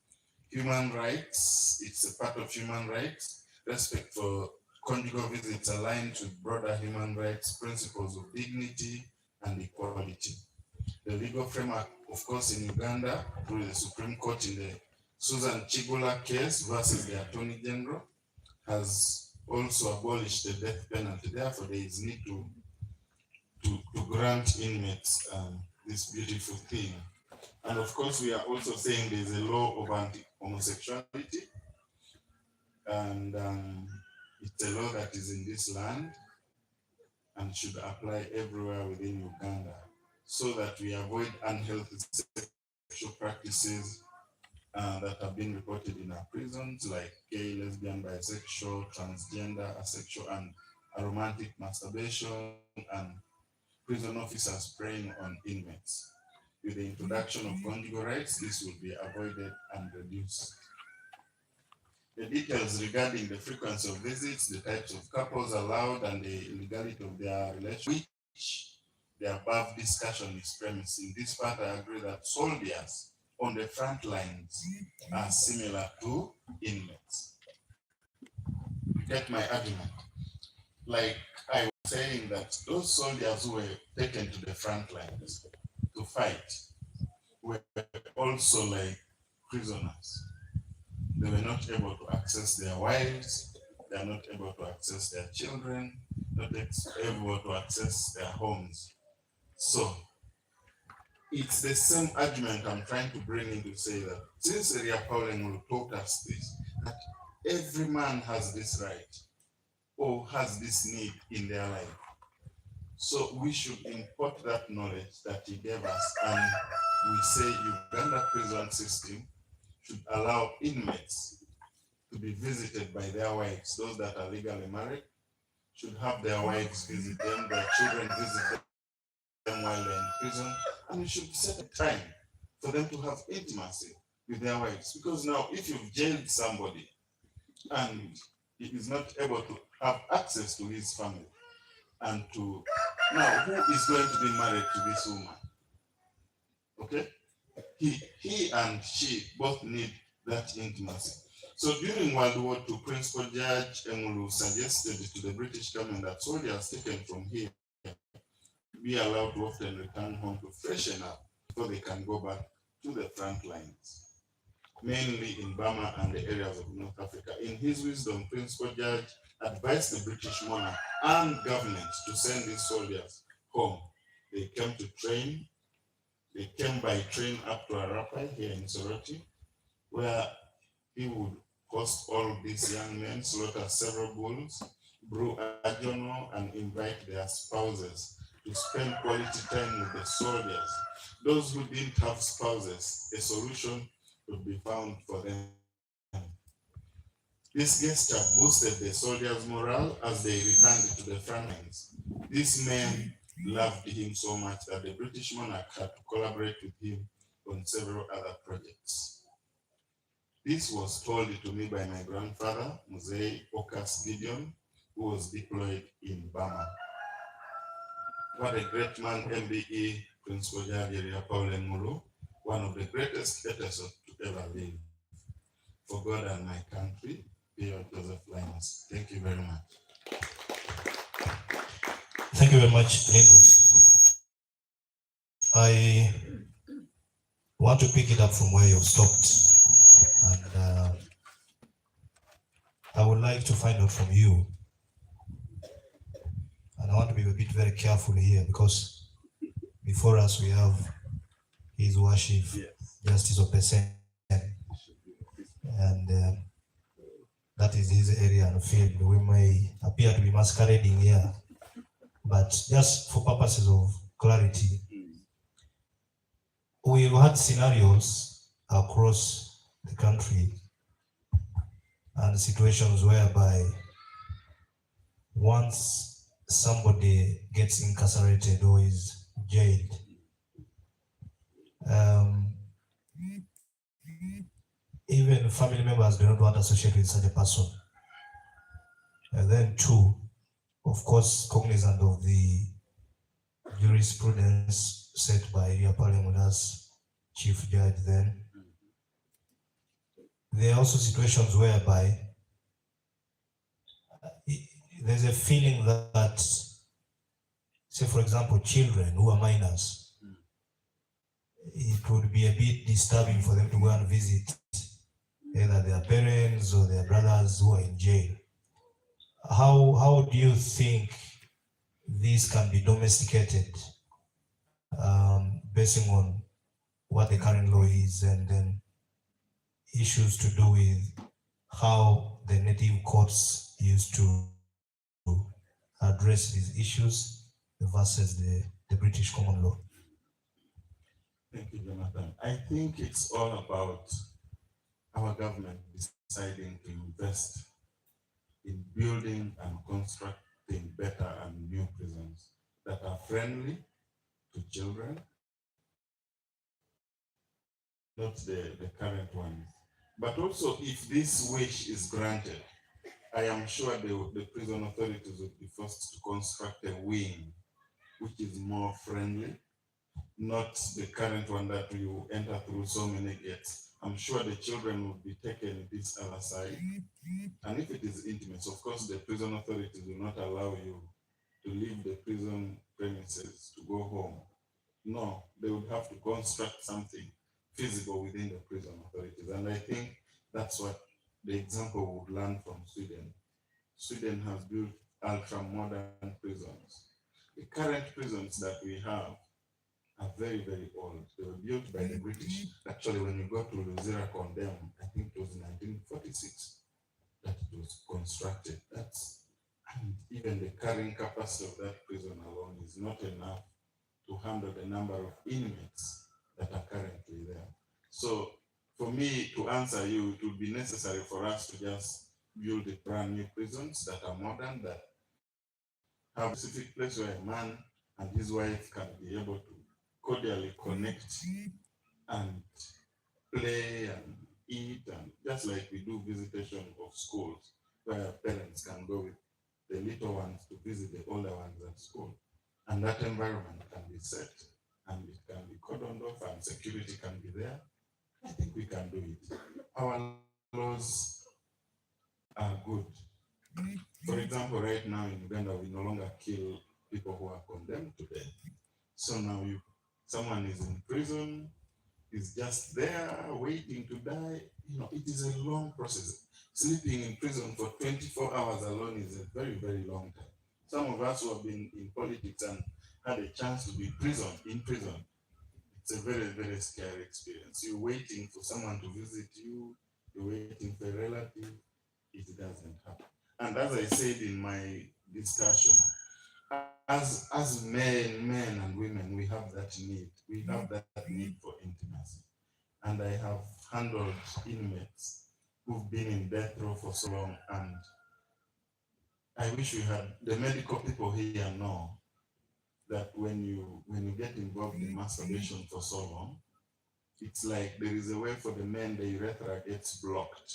Human rights, it's a part of human rights. Respect for conjugal visits aligned with broader human rights principles of dignity and equality. The legal framework, of course, in Uganda, through the Supreme Court in the Susan Chigula case versus the Attorney General, has also abolished the death penalty. Therefore, there is need to grant inmates this beautiful thing. And of course, we are also saying there's a law of anti-homosexuality, and it's a law that is in this land and should apply everywhere within Uganda, so that we avoid unhealthy sexual practices that have been reported in our prisons, like gay, lesbian, bisexual, transgender, asexual, and aromantic masturbation, and prison officers preying on inmates. With the introduction of conjugal rights, this will be avoided and reduced. The details regarding the frequency of visits, the types of couples allowed, and the legality of their relationship, which the above discussion is premised. In this part, I agree that soldiers on the front lines are similar to inmates. You get my argument? Like I was saying, that those soldiers who were taken to the front lines to fight were also like prisoners. They were not able to access their wives, they are not able to access their children, not able to access their homes. So it's the same argument I'm trying to bring in to say that since Eria Paulo taught us this, that every man has this right or has this need in their life. So we should import that knowledge that he gave us, and we say Uganda prison system should allow inmates to be visited by their wives. Those that are legally married should have their wives visit them, their children visit them while they're in prison, and we should set a time for them to have intimacy with their wives. Because now, if you've jailed somebody and he is not able to have access to his family, and to now, who is going to be married to this woman? Okay, he and she both need that intimacy. So during World War II, Principal Judge Engulu suggested to the British government that soldiers taken from here be allowed to often return home to freshen up before they can go back to the front lines, mainly in Burma and the areas of North Africa. In his wisdom, Principal Judge advised the British monarch and government to send these soldiers home. They came to train. They came by train up to Arapa here in Soroti, where he would host all these young men, slaughter several bulls, brew a journal, and invite their spouses to spend quality time with the soldiers. Those who didn't have spouses, a solution would be found for them. This gesture boosted the soldiers' morale as they returned to the front lines. This man loved him so much that the British monarch had to collaborate with him on several other projects. This was told to me by my grandfather, Mzee Okas Gideon, who was deployed in Burma. What a great man, MBE Principal Eria Paulo Engulu, one of the greatest letters to ever live. For God and my country, P.O. Joseph Linus. Thank you very much. Thank you very much, Linus. I want to pick it up from where you stopped. And I would like to find out from you, and I want to be a bit very careful here because before us we have His Worship, Justice Opesen, and that is his area and field. We may appear to be masquerading here, but just for purposes of clarity, we've had scenarios across the country and situations whereby once somebody gets incarcerated or is jailed, even family members do not want to associate with such a person. And then two, of course, cognizant of the jurisprudence set by Eria Parliament as chief judge then, there are also situations whereby there's a feeling that, say for example, children who are minors, it would be a bit disturbing for them to go and visit either their parents or their brothers who are in jail. How do you think this can be domesticated, basing on what the current law is, and then issues to do with how the native courts used to address these issues versus the British common law? Thank you, Jonathan. I think it's all about our government deciding to invest in building and constructing better and new prisons that are friendly to children, not the current ones. But also, if this wish is granted, I am sure the prison authorities will be forced to construct a wing which is more friendly, not the current one that you enter through so many gates. I'm sure the children will be taken this other side. And if it is intimate, of course, the prison authorities will not allow you to leave the prison premises to go home. No, they would have to construct something feasible within the prison authorities. And I think that's what the example would learn from Sweden. Sweden has built ultra-modern prisons. The current prisons that we have are very, very old. They were built by the British. Actually, when you go to Luzira Condemn, I think it was 1946 that it was constructed. And even the carrying capacity of that prison alone is not enough to handle the number of inmates that are currently there. So for me to answer you, it would be necessary for us to just build the brand new prisons that are modern, that have a specific place where a man and his wife can be able to cordially connect and play and eat, and just like we do visitation of schools where parents can go with the little ones to visit the older ones at school. And that environment can be set and it can be cordoned off and security can be there. I think we can do it. Our laws are good. For example, right now in Uganda, we no longer kill people who are condemned to death. So now someone is in prison, is just there waiting to die. It is a long process. Sleeping in prison for 24 hours alone is a very, very long time. Some of us who have been in politics and had a chance to be in prison, it's a very, very scary experience. You're waiting for someone to visit you, you're waiting for a relative, it doesn't happen. And as I said in my discussion, as men and women, we have that need. We have that need for intimacy. And I have handled inmates who've been in death row for so long, and I wish we had, the medical people here know that when you get involved in masturbation for so long, it's like there is a way for the men, the urethra gets blocked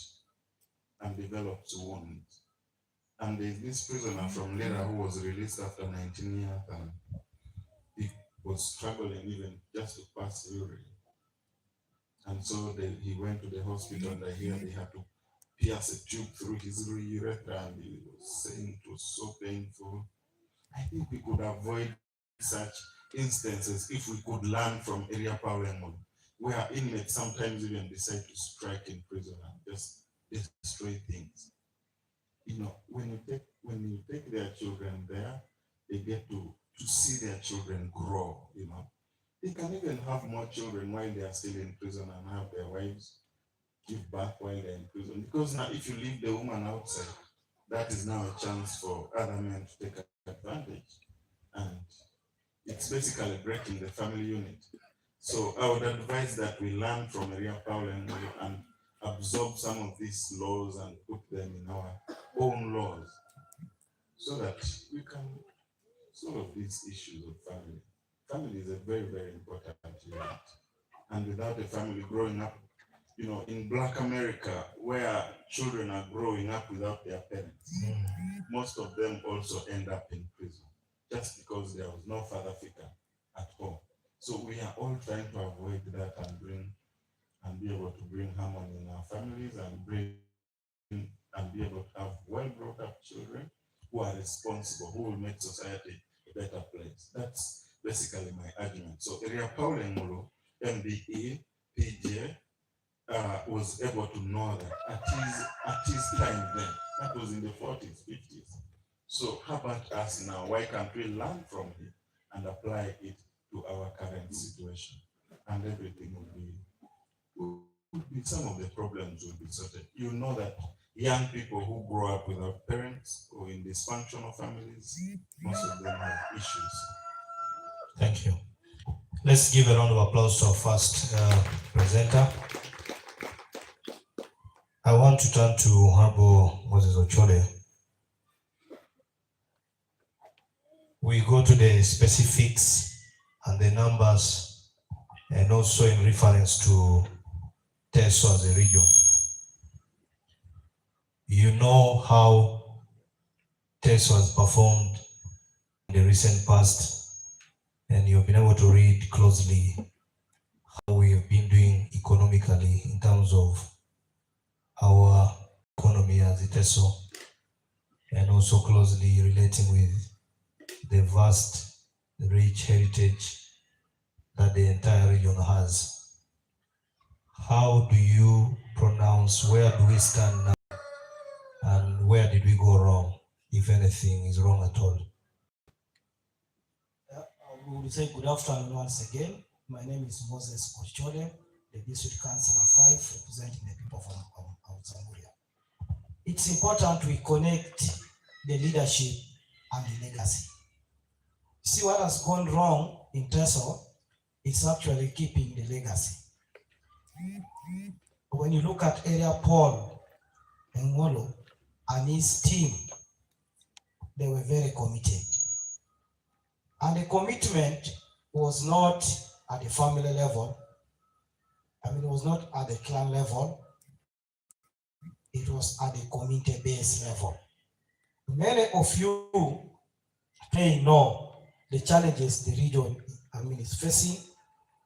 and develops wounds. And there's this prisoner from Lera who was released after 19 years, and he was struggling even just to pass urine. And so he went to the hospital, and I hear they had to pierce a tube through his urethra, and he was saying it was so painful. I think we could avoid such instances if we could learn from Eria Paulo, where inmates sometimes even decide to strike in prison and just destroy things. You know, when you take their children there, they get to see their children grow, you know. They can even have more children while they are still in prison and have their wives give birth while they're in prison. Because now if you leave the woman outside, that is now a chance for other men to take advantage. And it's basically breaking the family unit. So I would advise that we learn from Eria Paulo and absorb some of these laws and put them in our own laws so that we can solve these issues of family. Family is a very, very important unit. And without a family growing up, you know, in Black America, where children are growing up without their parents, most of them also end up in prison just because there was no father figure at home. So we are all trying to avoid that and be able to bring harmony in our families and be able to have well brought up children who are responsible, who will make society a better place. That's basically my argument. So Eria Paulo Engulu, MBE, PJ, was able to know that at his time then, that was in the 40s, 50s. So how about us now? Why can't we learn from it and apply it to our current situation? And everything will be, some of the problems will be sorted. You know that young people who grow up without parents or in dysfunctional families, most of them have issues. Thank you. Let's give a round of applause to our first presenter. I want to turn to Honorable Moses Ochole. We go to the specifics and the numbers, and also in reference to TESO as a region. You know how TESO has performed in the recent past, and you've been able to read closely how we have been doing economically in terms of our economy as a TESO, and also closely relating with the vast, rich heritage that the entire region has. How do you pronounce, where do we stand now, and where did we go wrong, if anything is wrong at all? We will say good afternoon once again. My name is Moses Ochole, the District Councillor 5, representing the people from Zamburia. It's important we connect the leadership and the legacy. See what has gone wrong in TESO, it's actually keeping the legacy. When you look at Eria Paulo Engulu and his team, they were very committed. And the commitment was not at the family level. I mean, it was not at the clan level. It was at the community-based level. Many of you may know the challenges the region, is facing.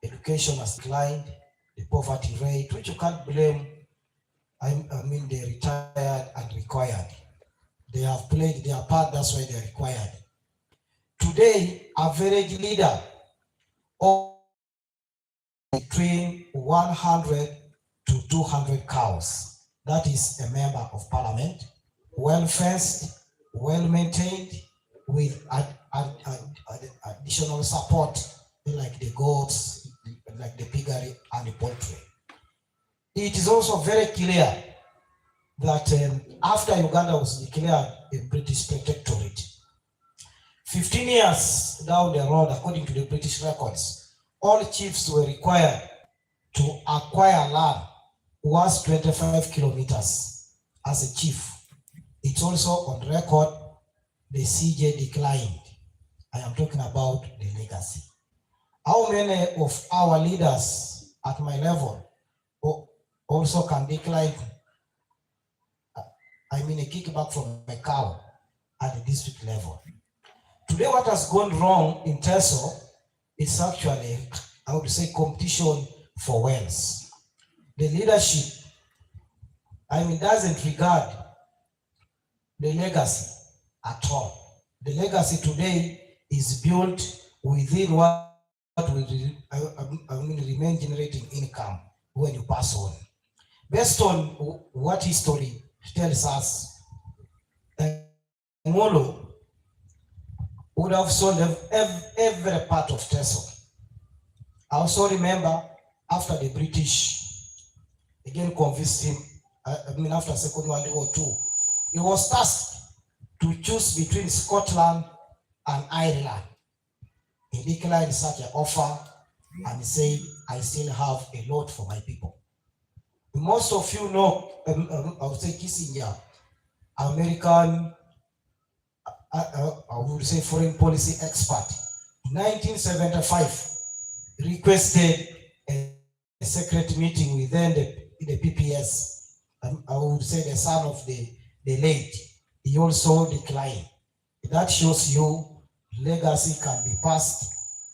Education has declined, the poverty rate, which you can't blame, the retired and required. They have played their part, that's why they're required. Today, average leader of between 100 to 200 cows. That is a member of parliament, well fenced, well maintained, with additional support like the goats, like the piggery and the poultry. It is also very clear that after Uganda was declared a British protectorate, 15 years down the road, according to the British records, all chiefs were required to acquire land was 25 kilometers as a chief. It's also on record, the CJ declined. I am talking about the legacy. How many of our leaders at my level also can decline, a kickback from a cow at the district level? Today, what has gone wrong in Teso is actually, I would say, competition for wells. The leadership, doesn't regard the legacy at all. The legacy today is built within what will remain generating income when you pass on. Based on what history tells us, Engulu would have sold every part of Teso. I also remember after the British again convinced him, after Second World War II, he was tasked to choose between Scotland and Ireland. He declined such an offer and he said, I still have a lot for my people. Most of you know, I would say Kissinger, American, I would say foreign policy expert, in 1975, requested a secret meeting within the PPS. I would say the son of the late. He also declined. That shows you legacy can be passed,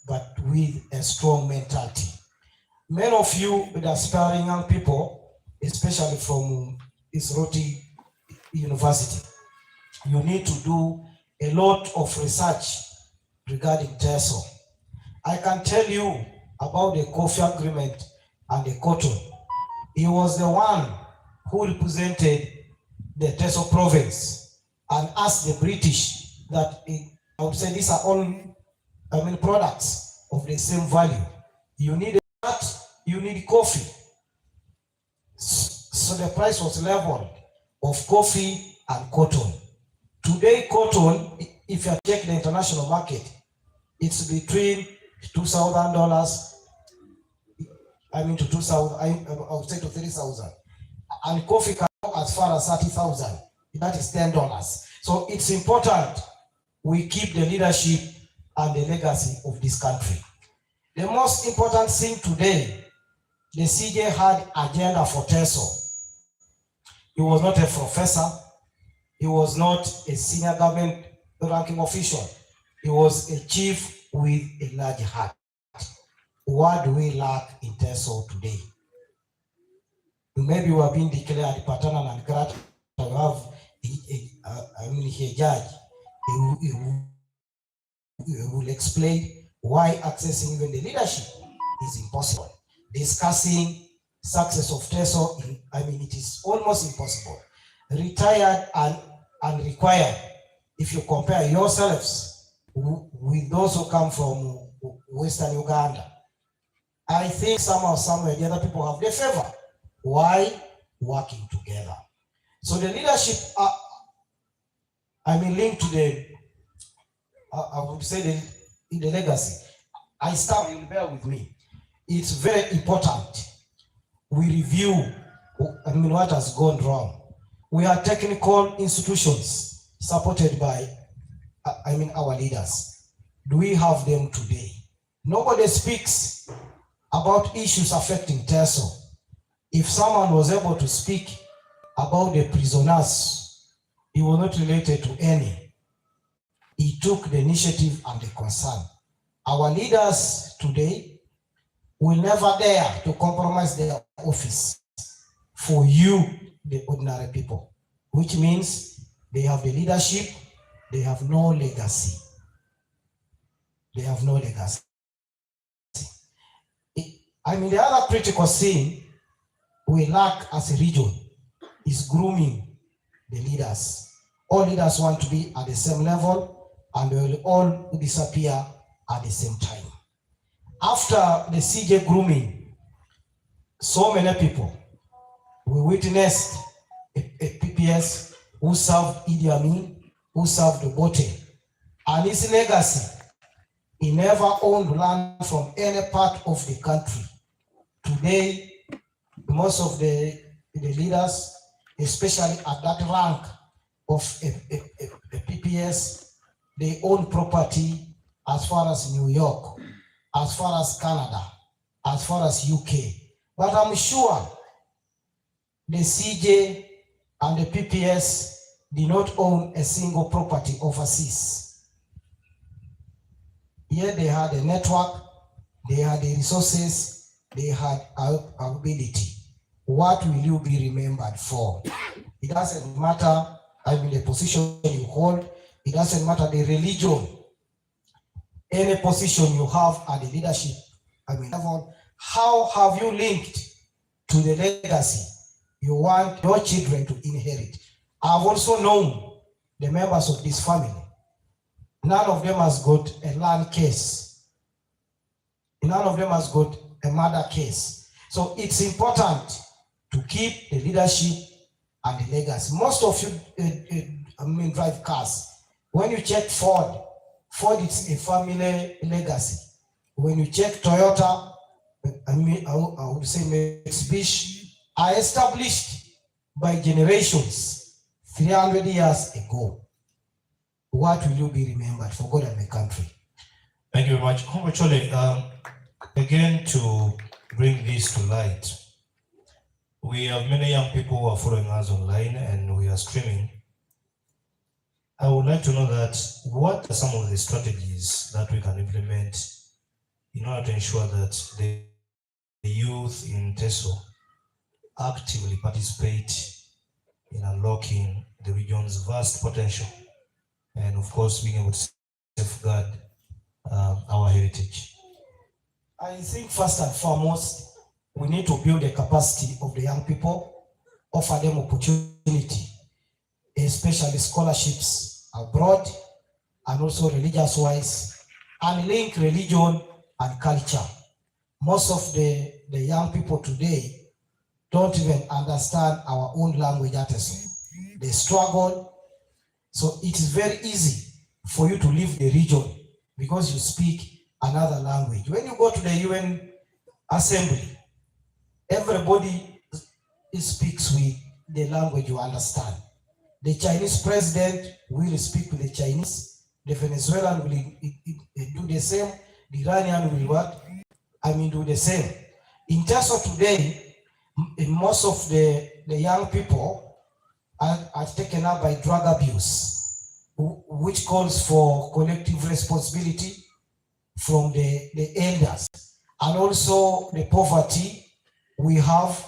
but with a strong mentality. Many of you, the aspiring young people, especially from Israeli University, you need to do a lot of research regarding Teso. I can tell you about the coffee agreement and the cotton. He was the one who represented the Teso province and asked the British that, I would say these are all products of the same value. You need that, you need coffee. So the price was leveled of coffee and cotton. Today, cotton, if you check the international market, it's between $2,000, to 2,000, I would say to 3,000. And coffee can go as far as 30,000. That is $10. So it's important we keep the leadership and the legacy of this country. The most important thing today, the CJ had agenda for Teso. He was not a professor. He was not a senior government ranking official. He was a chief with a large heart. What do we lack in Teso today? Maybe we have been declared paternal and grant to have a judge. He will explain why accessing even the leadership is impossible. Discussing success of Teso, it is almost impossible. Retired and required, if you compare yourselves with those who come from Western Uganda, I think somewhere the other people have the favor. Why? Working together. So the leadership, linked to the, I would say the legacy. I start, you'll bear with me. It's very important we review what has gone wrong. We are technical institutions supported by, our leaders. Do we have them today? Nobody speaks about issues affecting Teso. If someone was able to speak about the prisoners, he was not related to any. He took the initiative and the concern. Our leaders today will never dare to compromise their office for you, the ordinary people, which means they have the leadership, they have no legacy. They have no legacy. The other critical thing we lack as a region is grooming the leaders. All leaders want to be at the same level and they will all disappear at the same time. After the CJ grooming, so many people, we witnessed a PPS who served Idi Amin, who served the Bote, and his legacy, he never owned land from any part of the country. Today, most of the leaders, especially at that rank of a PPS, they own property as far as New York, as far as Canada, as far as UK. But I'm sure the CJ and the PPS did not own a single property overseas. Yet they had a network, they had the resources, they had ability. What will you be remembered for? It doesn't matter, the position you hold, it doesn't matter the religion, any position you have at the leadership, level, how have you linked to the legacy you want your children to inherit? I've also known the members of this family. None of them has got a land case. None of them has got a murder case. So it's important to keep the leadership and the legacy. Most of you drive cars. When you check Ford is a family legacy. When you check Toyota, I would say Mitsubishi, are established by generations 300 years ago. What will you be remembered for God and the country? Thank you very much. Actually, again, to bring this to light, we have many young people who are following us online and we are streaming. I would like to know that what are some of the strategies that we can implement in order to ensure that the youth in Teso actively participate in unlocking the region's vast potential and, of course, being able to safeguard our heritage? I think first and foremost, we need to build the capacity of the young people, offer them opportunity, especially scholarships abroad and also religious-wise, and link religion and culture. Most of the young people today don't even understand our own language at all. They struggle. So it is very easy for you to leave the region because you speak another language. When you go to the UN Assembly, everybody speaks with the language you understand. The Chinese president will speak with the Chinese. The Venezuelan will do the same. The Iranian will what? Do the same. In terms of today, most of the young people are taken up by drug abuse, which calls for collective responsibility from the elders. And also the poverty we have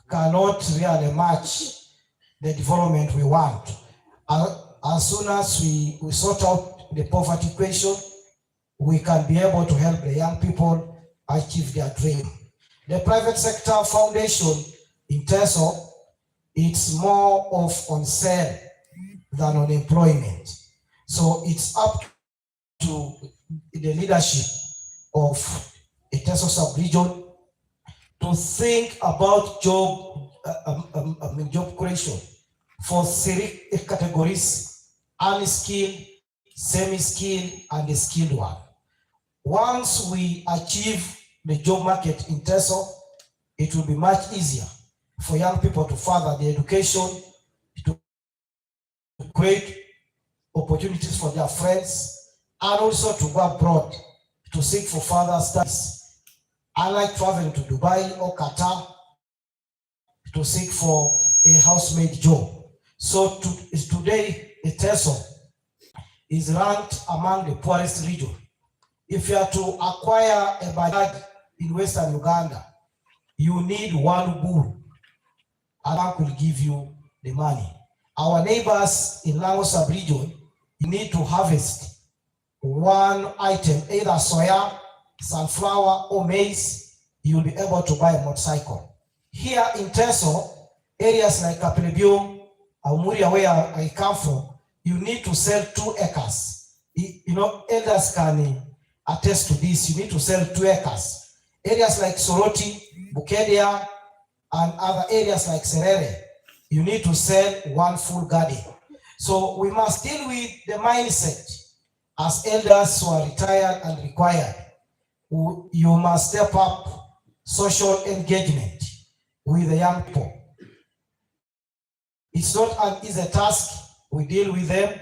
cannot really match the development we want. As soon as we sort out the poverty question, we can be able to help the young people achieve their dream. The private sector foundation in Teso, it's more of on sale than on employment. So it's up to the leadership of a Teso sub-region to think about job creation for three categories: unskilled, semi-skilled, and the skilled one. Once we achieve the job market in Teso, it will be much easier for young people to further their education, to create opportunities for their friends, and also to go abroad to seek for further studies. Unlike traveling to Dubai or Qatar to seek for a housemaid job. So today, Teso is ranked among the poorest region. If you are to acquire a bajaj in Western Uganda, you need one bull. A bank will give you the money. Our neighbors in Lango sub-region, you need to harvest one item, either soya, sunflower, or maize. You'll be able to buy a motorcycle. Here in Teso, areas like Kapelebium, Aumuria, where I come from, you need to sell 2 acres. Elders can attest to this. You need to sell 2 acres. Areas like Soroti, Bukedia, and other areas like Serere, you need to sell 1 full garden. So we must deal with the mindset as elders who are retired and required. You must step up social engagement with the young people. It's not an easy task. We deal with them.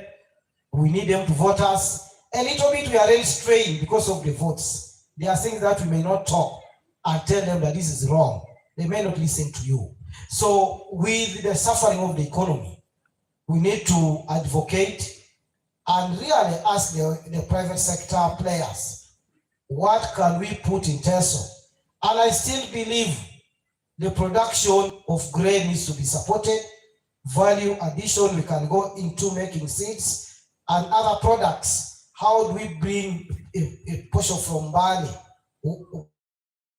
We need them to vote us. A little bit we are really strained because of the votes. There are things that we may not talk and tell them that this is wrong. They may not listen to you. So with the suffering of the economy, we need to advocate and really ask the private sector players, what can we put in TESO? And I still believe the production of grain needs to be supported. Value addition, we can go into making seeds and other products. How do we bring a portion from barley?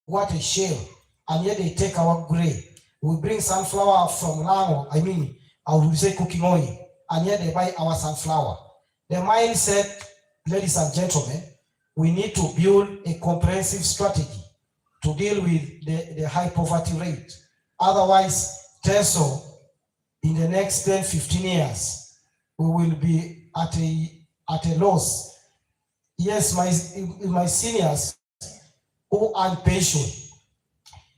What a shame. And yet they take our grain. We bring sunflower from Lango, I would say cooking oil, and yet they buy our sunflower. The mindset, ladies and gentlemen, we need to build a comprehensive strategy to deal with the high poverty rate. Otherwise, TESO, in the next 10, 15 years, we will be at a loss. Yes, my seniors who earn pension,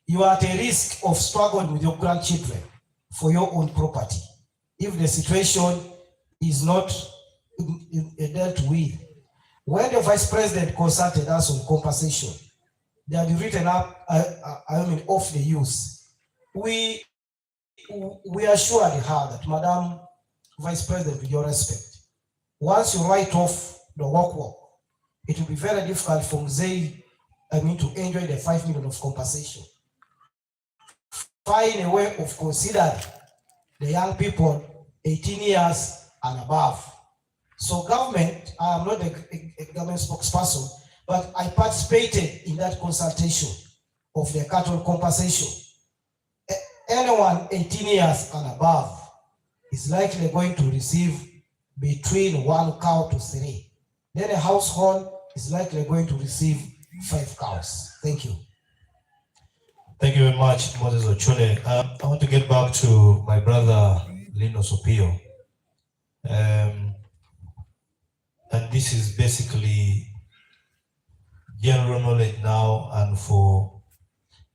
you are at a risk of struggling with your grandchildren for your own property if the situation is not dealt with. When the Vice President consulted us on compensation, they had written up, off the use. We assured her that, Madam Vice President, with your respect, once you write off the work, it will be very difficult for Mzee, to enjoy the 5 million of compensation. Find a way of considering the young people 18 years and above. So government, I am not a government spokesperson, but I participated in that consultation of the cattle compensation. Anyone 18 years and above is likely going to receive between 1 cow to 3. Then a household is likely going to receive 5 cows. Thank you. Thank you very much, Moses Ochone. I want to get back to my brother, Lino Sopio. And this is basically general knowledge now and for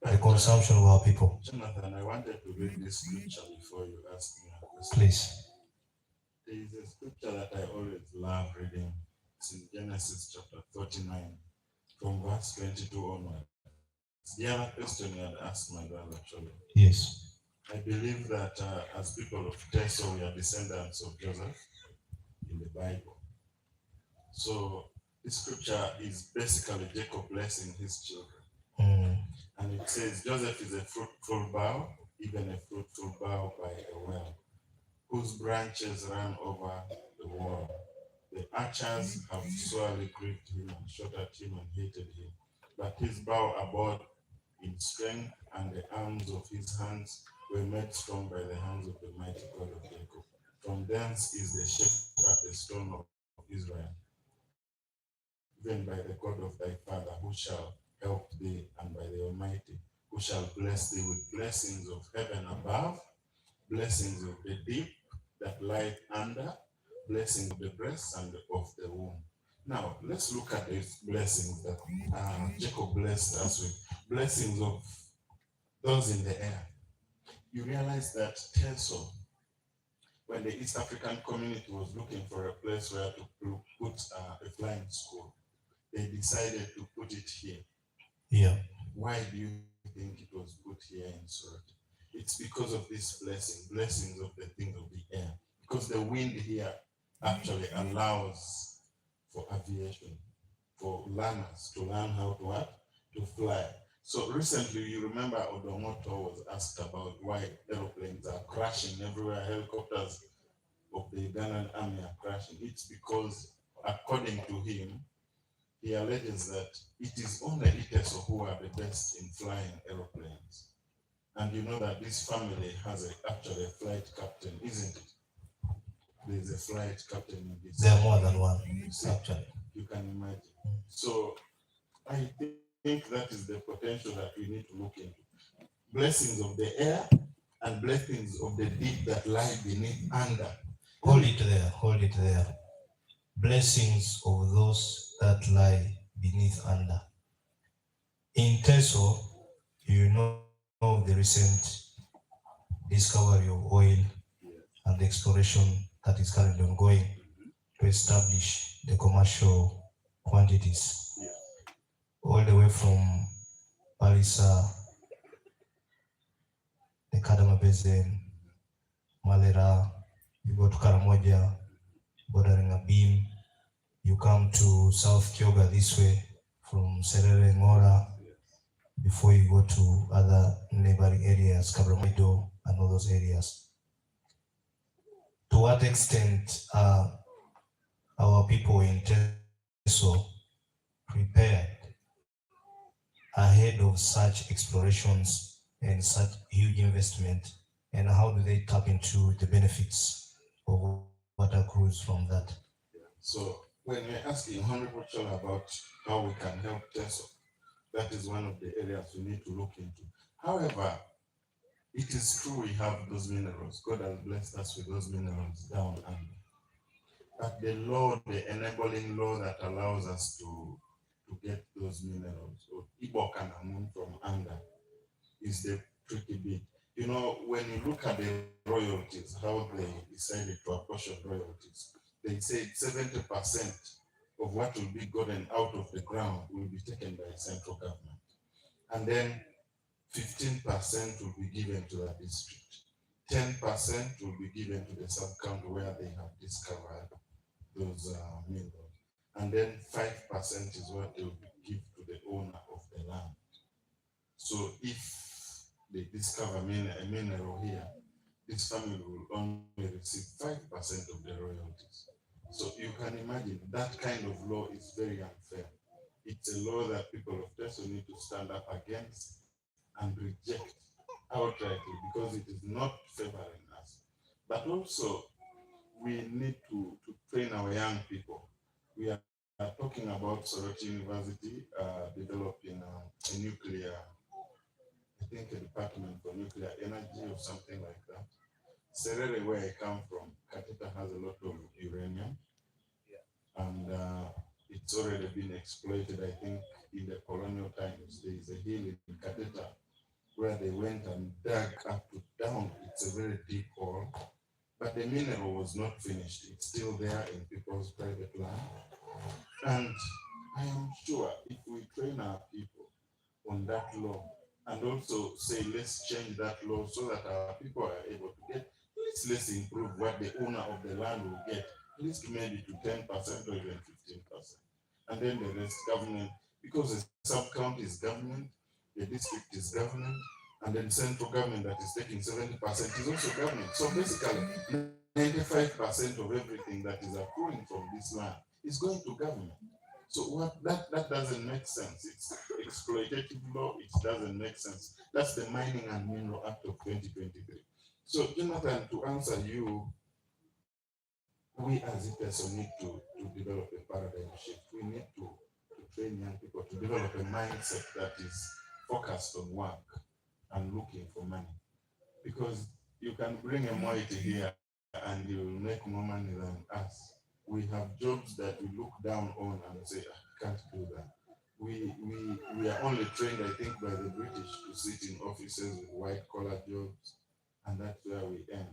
the consumption of our people. Jonathan, I wanted to read this scripture before you ask me a question. Please. There is a scripture that I always love reading. It's in Genesis chapter 39, from verse 22 onward. It's the other question you had asked my brother, actually. Yes. I believe that as people of TESO, we are descendants of Joseph in the Bible. So this scripture is basically Jacob blessing his children. And it says, Joseph is a fruitful bough, even a fruitful bough by a well, whose branches ran over the wall. The archers have sorely grieved him and shot at him and hated him. But his bow abode in strength, and the arms of his hands were made strong by the hands of the mighty God of Jacob. From thence is the shepherd, the stone of Israel, even by the God of thy father, who shall help thee, and by the Almighty, who shall bless thee with blessings of heaven above, blessings of the deep that lie under, blessings of the breast and of the womb. Now, let's look at these blessings that Jacob blessed us with. Blessings of those in the air. You realize that TESO, when the East African community was looking for a place where to put a flying school, they decided to put it here. Yeah. Why do you think it was put here in Surat? It's because of this blessings of the things of the air. Because the wind here actually allows for aviation, for learners to learn how to what? To fly. So recently, you remember Odomoto was asked about why aeroplanes are crashing everywhere, helicopters of the Ugandan army are crashing. It's because, according to him, he alleges that it is only ITESO who are the best in flying aeroplanes. And you know that this family has actually a flight captain, isn't it? There's a flight captain in this. There are more than one, actually. You can imagine. So I think that is the potential that we need to look into. Blessings of the air and blessings of the deep that lie beneath under. Hold it there. Blessings of those that lie beneath under. In TESO, you know of the recent discovery of oil and the exploration that is currently ongoing. to establish the commercial quantities, all the way from Parisa, the Kadama Basin, Malera, you go to Karamoja, bordering Abim, you come to South Kyoga this way, from Serere Ngora, before you go to other neighboring areas, Kabramido and all those areas. To what extent are our people in Teso prepared ahead of such explorations and such huge investment, and how do they tap into the benefits of what accrues from that? So when we're asking Honorable Chola about how we can help Teso, that is one of the areas we need to look into. However, it is true we have those minerals. God has blessed us with those minerals down under. But the law, the enabling law that allows us to get those minerals, or Ibok and Amun from under, is the tricky bit. You know, when you look at the royalties, how they decided to apportion royalties, they say 70% of what will be gotten out of the ground will be taken by the central government. And then 15% will be given to the district. 10% will be given to the sub-county where they have discovered those minerals. And then 5% is what they will give to the owner of the land. So if they discover a mineral here, this family will only receive 5% of the royalties. So you can imagine that kind of law is very unfair. It's a law that people of Teso need to stand up against and reject outrightly, because it is not favoring us. But also, we need to train our young people. We are talking about Soroti University developing a nuclear, I think a department for nuclear energy or something like that. Serere, where I come from, Katita has a lot of uranium, and it's already been exploited. I think in the colonial times, there is a hill in Katita where they went and dug up to down. It's a very deep hole, but the mineral was not finished. It's still there in people's private land. And I am sure if we train our people on that law, and also say, let's change that law so that our people are able to get, let's improve what the owner of the land will get, at least maybe to 10% or even 15%. And then the rest government, because the sub-county is government, the district is government, and then central government that is taking 70% is also government. So basically, 95% of everything that is accruing from this land is going to government. So what that doesn't make sense. It's exploitative law, it doesn't make sense. That's the Mining and Mineral Act of 2023. So Jonathan, to answer you, we as a person need to develop a paradigm shift. We need to train young people to develop a mindset that is focused on work and looking for money. Because you can bring a moiety here and you will make more money than us. We have jobs that we look down on and say, I can't do that. We are only trained, I think, by the British to sit in offices with white-collar jobs, and that's where we end.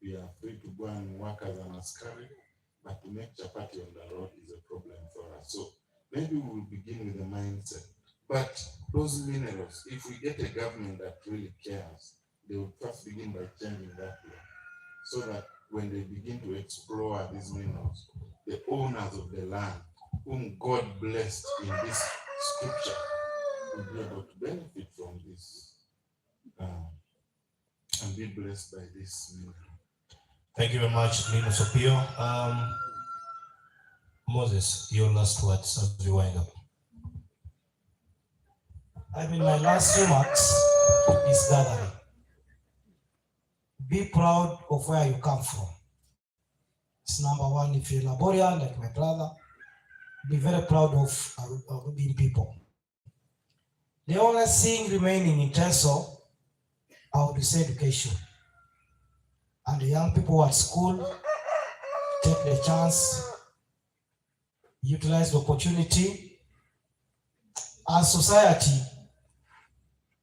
We are free to go and work as an askari, but to make chapati on the road is a problem for us. So maybe we'll begin with the mindset. But those minerals, if we get a government that really cares, they will first begin by changing that law, so that when they begin to explore these minerals, the owners of the land, whom God blessed in this scripture, will be able to benefit from this and be blessed by this mineral. Thank you very much, Nino Sopio. Moses, your last words as we wind up. I mean, my last remarks is gathering. Be proud of where you come from. It's number one. If you're Laborian, like my brother, be very proud of being people. The only thing remaining in Teso, I would say education. And the young people at school, take the chance, utilize the opportunity. As society,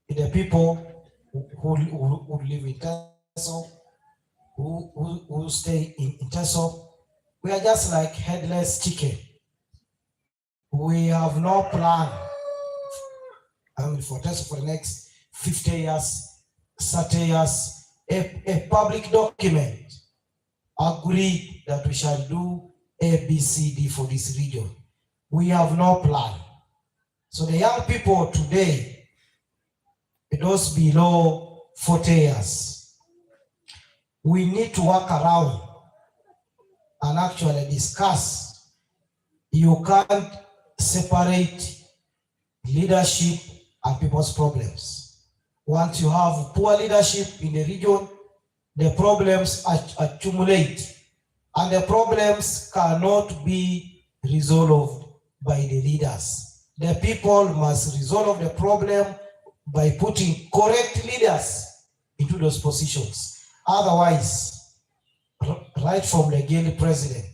the people who live in Teso, who stay in Teso, We are just like headless chicken. We have no plan. For the next 50 years, 30 years, a public document agreed that we shall do A, B, C, D for this region. We have no plan. So the young people today, those below 40 years, we need to work around and actually discuss. You can't separate leadership and people's problems. Once you have poor leadership in the region, the problems accumulate, and the problems cannot be resolved by the leaders. The people must resolve the problem by putting correct leaders into those positions. Otherwise, right from the Guinea president,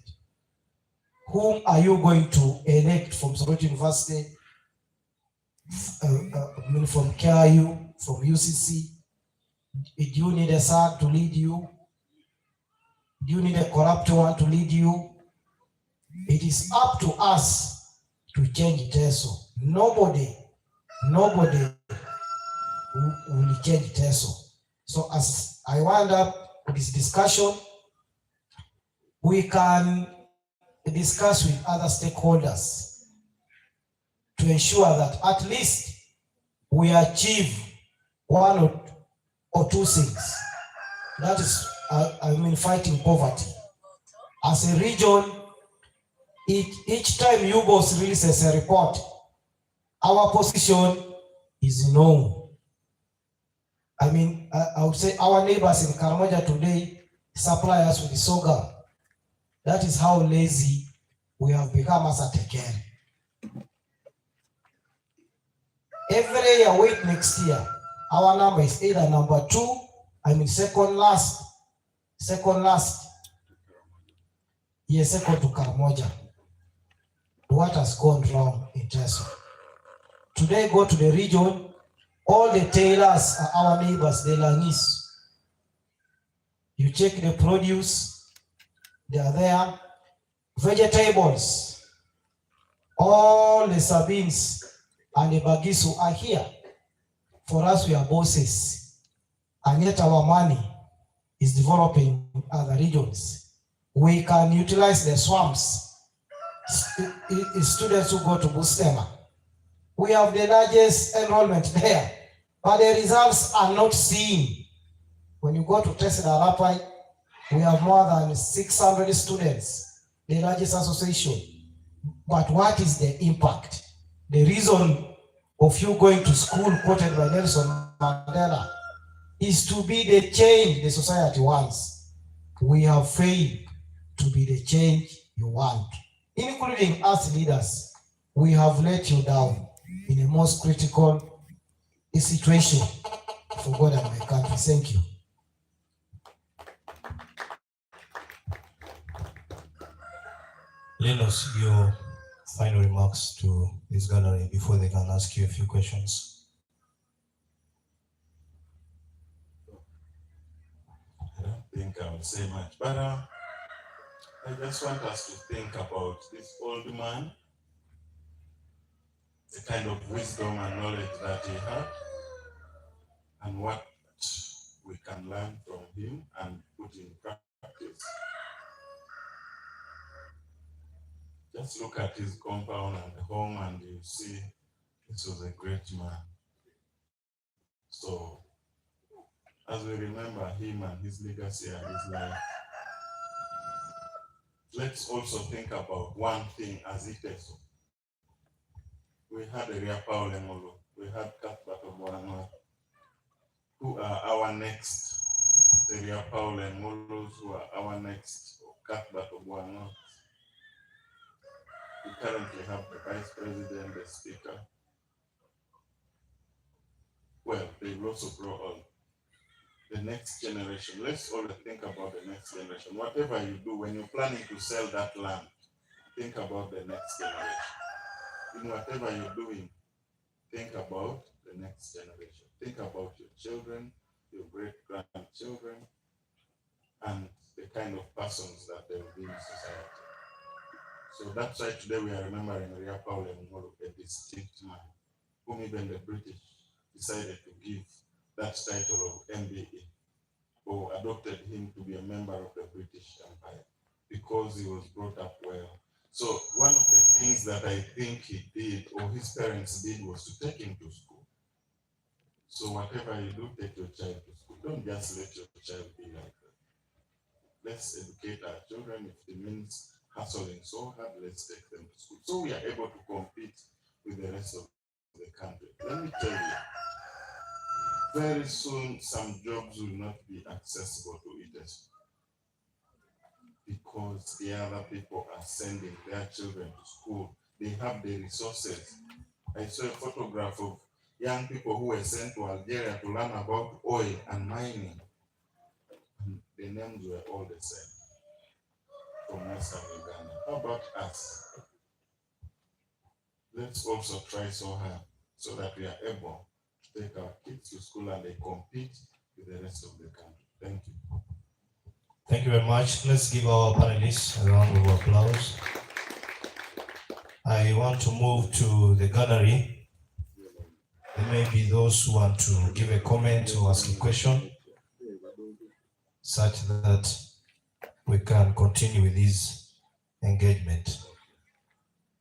whom are you going to elect from Soroti University, from KIU, from UCC? Do you need a son to lead you? Do you need a corrupt one to lead you? It is up to us to change TESO. Nobody will change TESO. So as I wind up this discussion, we can discuss with other stakeholders to ensure that at least we achieve one or two things. That is, fighting poverty. As a region, each time UBOS releases a report, our position is known. I would say our neighbors in Karamoja today supply us with the sorghum. That is how lazy we have become as a Tekere. Every year, wait next year, our number is either number 2, second last. Yes, second to Karamoja. What has gone wrong in TESO? Today, go to the region, all the tailors are our neighbors, the Langis. You check the produce, they are there. Vegetables, all the Sabines and the Bagisu are here. For us, we are bosses. And yet our money is developing other regions. We can utilize the swamps. Students who go to Bustema, we have the largest enrollment there, but the results are not seen. When you go to Tesla Rapai, we have more than 600 students, the largest association. But what is the impact? The reason of you going to school, quoted by Nelson Mandela, is to be the change the society wants. We have failed to be the change you want. Including us leaders, we have let you down in the most critical situation for God and my country. Thank you. Linus, your final remarks to this gallery before they can ask you a few questions. I don't think I would say much, but I just want us to think about this old man, the kind of wisdom and knowledge that he had, and what we can learn from him and put in practice. Just look at his compound and the home and you see this was a great man. So, as we remember him and his legacy and his life, let's also think about one thing as it is. We had Eria, Paulo, Engulu, we had Cuthbert Obuano, who are our next. Eria, Paulo, Engulu, who are our next. Cuthbert Obuano. We currently have the Vice President, the Speaker. Well, they will also grow on. The next generation, let's always think about the next generation. Whatever you do, when you're planning to sell that land, think about the next generation. In whatever you're doing, think about the next generation. Think about your children, your great-grandchildren, and the kind of persons that they will be in society. So that's why today we are remembering Eria Paulo Engulu, a distinct man, whom even the British decided to give that title of MBE, or adopted him to be a member of the British Empire because he was brought up well. So one of the things that I think he did, or his parents did, was to take him to school. So whatever you do, take your child to school. Don't just let your child be like that. Let's educate our children. If it means hustling so hard, let's take them to school. So we are able to compete with the rest of the country. Let me tell you, very soon some jobs will not be accessible to eaters because the other people are sending their children to school. They have the resources. I saw a photograph of young people who were sent to Algeria to learn about oil and mining. And the names were all the same from Western Uganda. How about us? Let's also try so hard so that we are able to take our kids to school and they compete with the rest of the country. Thank you. Thank you very much. Let's give our panelists a round of applause. I want to move to the gallery. There may be those who want to give a comment or ask a question, such that we can continue with this engagement.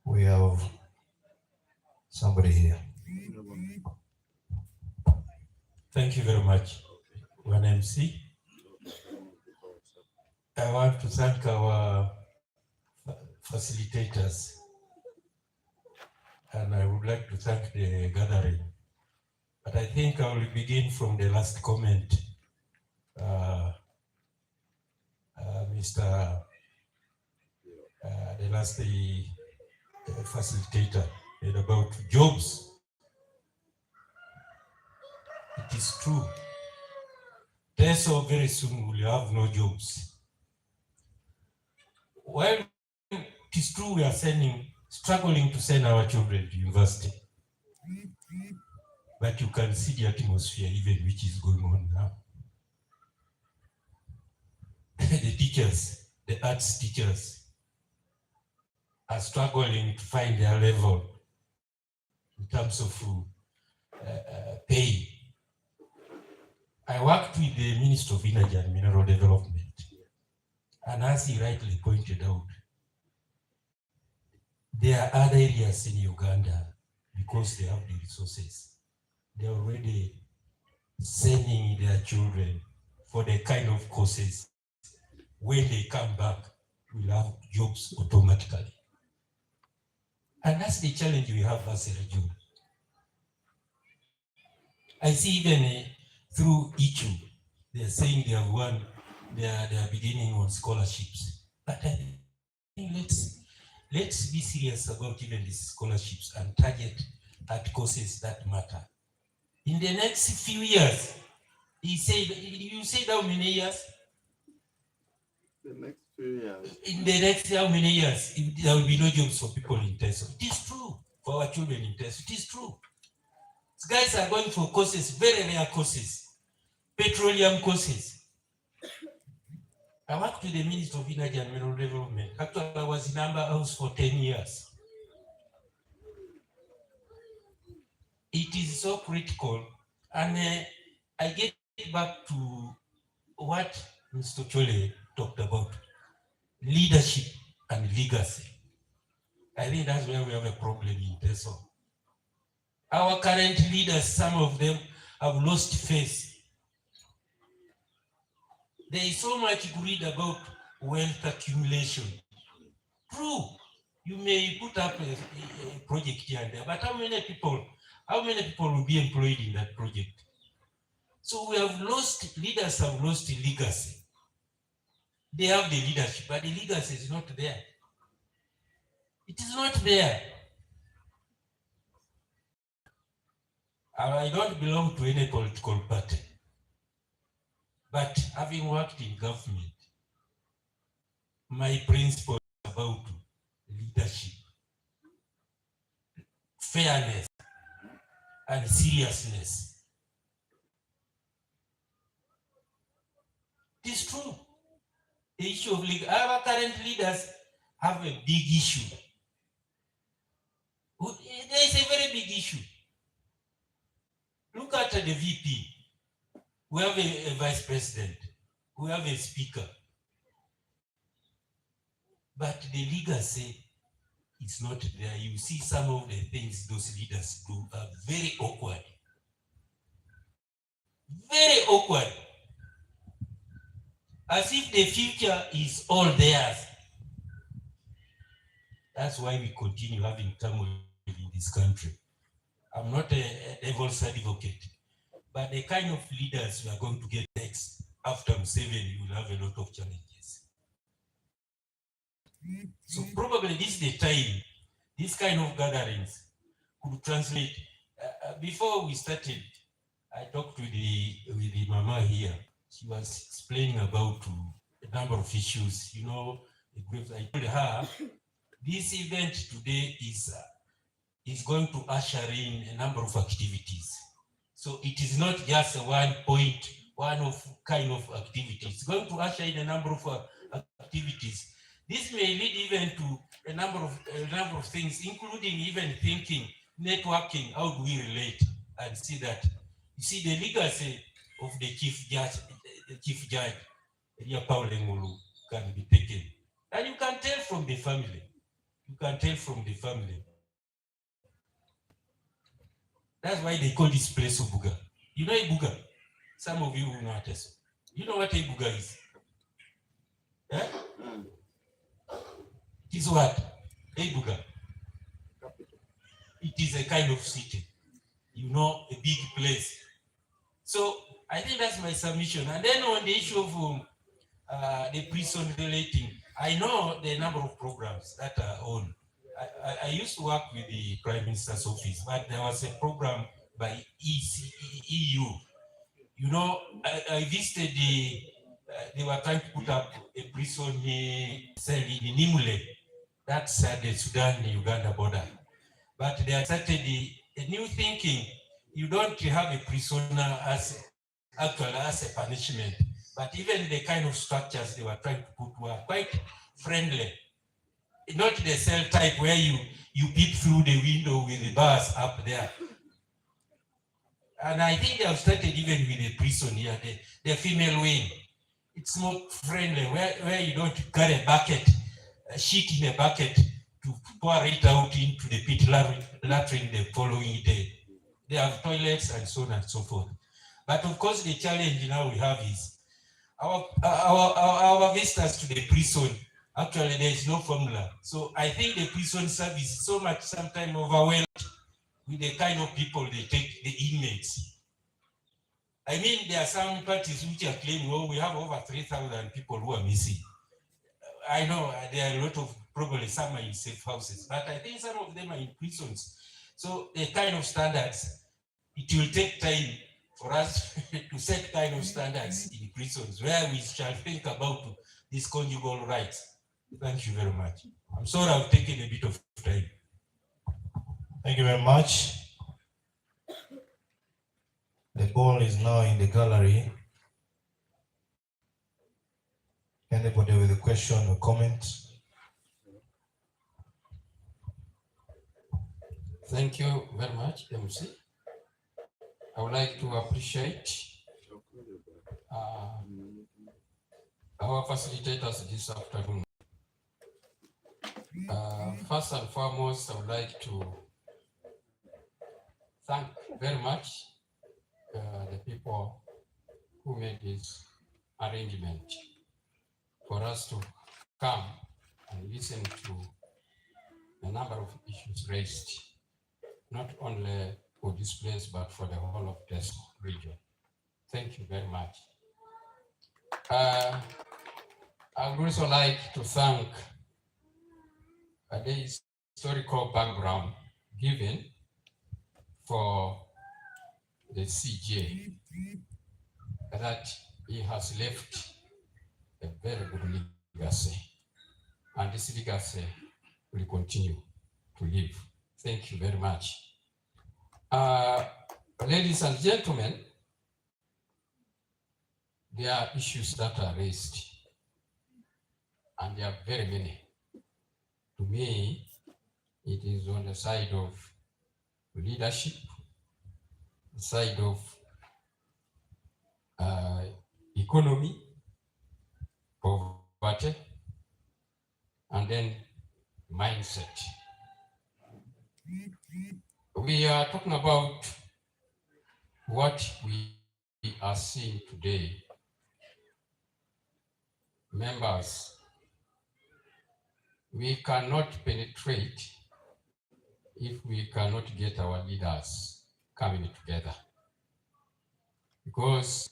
We have somebody here. Thank you very much, One MC. I want to thank our facilitators, and I would like to thank the gathering. But I think I will begin from the last comment. The last facilitator made about jobs. It is true. So very soon we will have no jobs. Well, it is true we are struggling to send our children to university. But you can see the atmosphere even which is going on now. The teachers, the arts teachers, are struggling to find their level in terms of pay. I worked with the Minister of Energy and Mineral Development, and as he rightly pointed out, there are other areas in Uganda, because they have the resources, they're already sending their children for the kind of courses. When they come back, we'll have jobs automatically. And that's the challenge we have as a region. I see even through ECHU, they're saying they have won, they are beginning on scholarships. But I think let's be serious about even these scholarships and target at courses that matter. In the next few years, you said how many years? The next few years. In the next how many years, there will be no jobs for people in Teso. It is true for our children in Teso. It is true. These guys are going for courses, very rare courses, petroleum courses. I worked with the Minister of Energy and Mineral Development. Actually, I was in Amber House for 10 years. It is so critical. And I get back to what Mr. Chole talked about, leadership and legacy. I think that's where we have a problem in Teso. Our current leaders, some of them have lost faith. There is so much greed about wealth accumulation. True, you may put up a project here and there, but how many people will be employed in that project? So leaders have lost legacy. They have the leadership, but the legacy is not there. It is not there. I don't belong to any political party, but having worked in government, my principle is about leadership, fairness, and seriousness. It is true. The issue of our current leaders have a big issue. There is a very big issue. Look at the VP. We have a vice president. We have a speaker. But the legacy is not there. You see some of the things those leaders do are very awkward. Very awkward. As if the future is all theirs. That's why we continue having turmoil in this country. I'm not a devil's advocate, but the kind of leaders we are going to get next after Museveni will have a lot of challenges. So probably this is the time, this kind of gatherings could translate. Before we started, I talked with the mama here. She was explaining about a number of issues. You know, I told her this event today is going to usher in a number of activities. So it is not just one kind of activity. It's going to usher in a number of activities. This may lead even to a number of things, including even thinking, networking, how do we relate and see that. You see the legacy of the chief judge, Eria Paulo Engulu, can be taken. And you can tell from the family. You can tell from the family. That's why they call this place Obuga. You know Ibuga? Some of you will know what it is. You know what Ibuga is? Eh? It is what? Ibuga. It is a kind of city. You know, a big place. So I think that's my submission. And then on the issue of the prison relating, I know the number of programs that are on. I used to work with the Prime Minister's office, but there was a program by EU. You know, I visited they were trying to put up a prison cell in Nimule. That's the Sudan-Uganda border. But they have started a new thinking. You don't have a prisoner as a punishment, but even the kind of structures they were trying to put were quite friendly. Not the cell type where you peep through the window with the bars up there. And I think they have started even with the prison here, the female wing. It's more friendly, where you don't carry a bucket, a sheet in a bucket to pour it out into the pit latrine the following day. They have toilets and so on and so forth. But of course, the challenge now we have is our visitors to the prison. Actually, there is no formula. So I think the prison service is so much sometimes overwhelmed with the kind of people they take, the inmates. I mean, there are some parties which are claiming, oh, we have over 3,000 people who are missing. I know there are a lot of, probably some are in safe houses, but I think some of them are in prisons. So the kind of standards, it will take time for us to set kind of standards in prisons where we shall think about these conjugal rights. Thank you very much. I'm sorry I've taken a bit of time. Thank you very much. The ball is now in the gallery. Anybody with a question or comment? Thank you very much, MC. I would like to appreciate our facilitators this afternoon. First and foremost, I would like to thank very much the people who made this arrangement for us to come and listen to a number of issues raised, not only for this place, but for the whole of this region. Thank you very much. I would also like to thank the historical background given for the CJ, that he has left a very good legacy, and this legacy will continue to live. Thank you very much. Ladies and gentlemen, there are issues that are raised, and there are very many. to me, it is on the side of leadership, the side of economy, poverty, and then mindset. We are talking about what we are seeing today. Members, we cannot penetrate if we cannot get our leaders coming together, because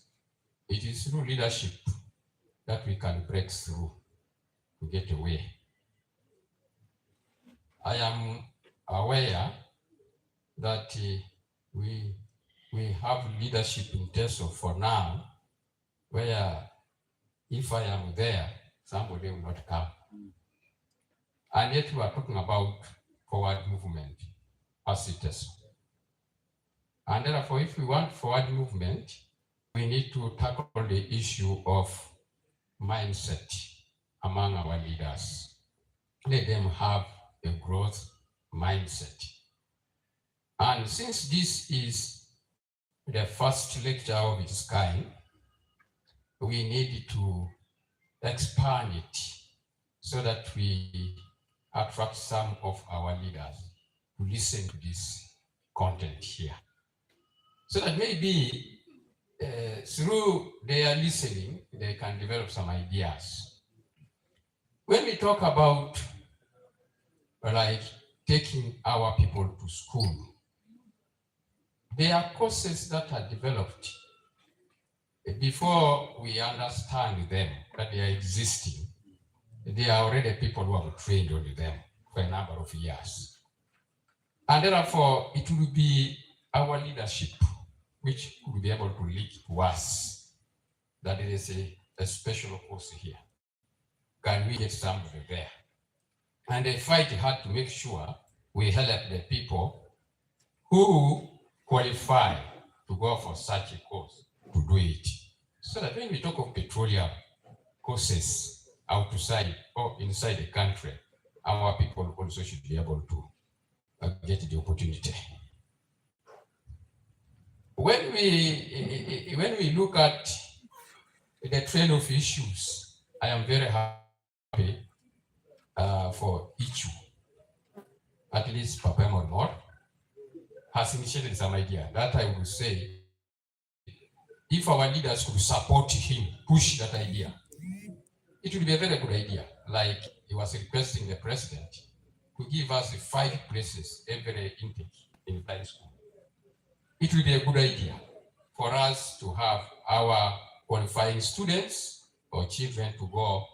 it is through leadership that we can break through to get away. I am aware that we have leadership in Teso for now, where if I am there, somebody will not come. And yet we are talking about forward movement as it is. And therefore, if we want forward movement, we need to tackle the issue of mindset among our leaders. Let them have a growth mindset. And since this is the first lecture of its kind, we need to expand it so that we attract some of our leaders to listen to this content here. So that maybe through their listening, they can develop some ideas. When we talk about like taking our people to school, there are courses that are developed before we understand them, that they are existing. There are already people who have trained on them for a number of years. And therefore, it will be our leadership which will be able to lead to us that there is a special course here. Can we get somebody there? And they fight hard to make sure we help the people who qualify to go for such a course to do it. So that when we talk of petroleum courses outside or inside the country, our people also should be able to get the opportunity. When we look at the train of issues, I am very happy for each, at least Papa Monmor has initiated some idea that I would say, if our leaders could support him, push that idea, it would be a very good idea. Like he was requesting the president to give us 5 places every intake in primary school. It will be a good idea for us to have our qualifying students or children to go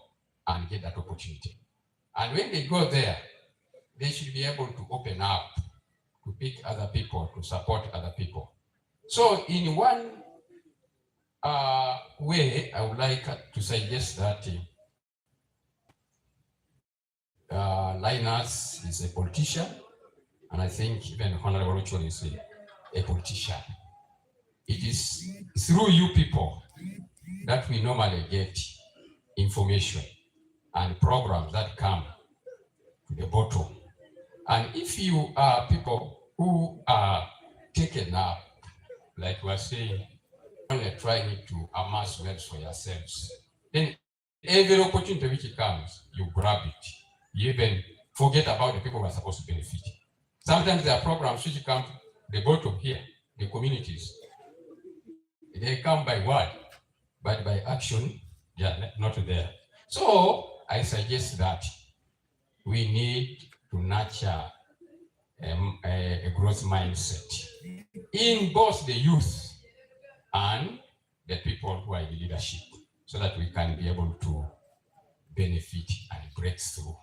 and get that opportunity. And when they go there, they should be able to open up, to pick other people, to support other people. So in one way, I would like to suggest that Linus is a politician, and I think even Honorable Richard is a politician. It is through you people that we normally get information and programs that come to the bottom. And if you are people who are taken up, like we are saying, only trying to amass wealth for yourselves, then every opportunity which comes, you grab it. You even forget about the people who are supposed to benefit. Sometimes there are programs which come to the bottom here, the communities. They come by word, but by action, they are not there. So I suggest that we need to nurture a growth mindset in both the youth and the people who are in leadership, so that we can be able to benefit and break through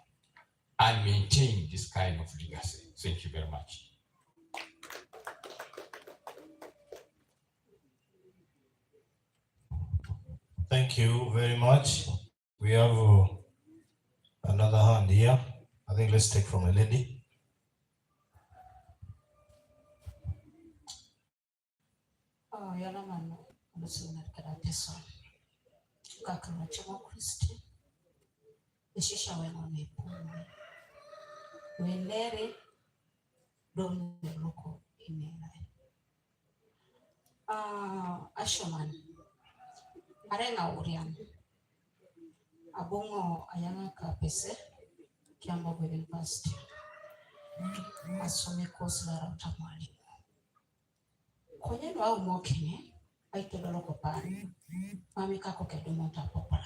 and maintain this kind of legacy. Thank you very much. Thank you very much. We have another hand here. I think let's take from a lady. Yalamano, Luciana Karateso, Kakana Chimo Christi, the Shisha went on a pony. Wendere dom loko inera. Ashoman. Arenga urian. Abongo ayanga kapese. Kiambo University. Asome course la utamwali. Kwenye wa umokine. Aito loko pani. Mami kako kedumo tapopala.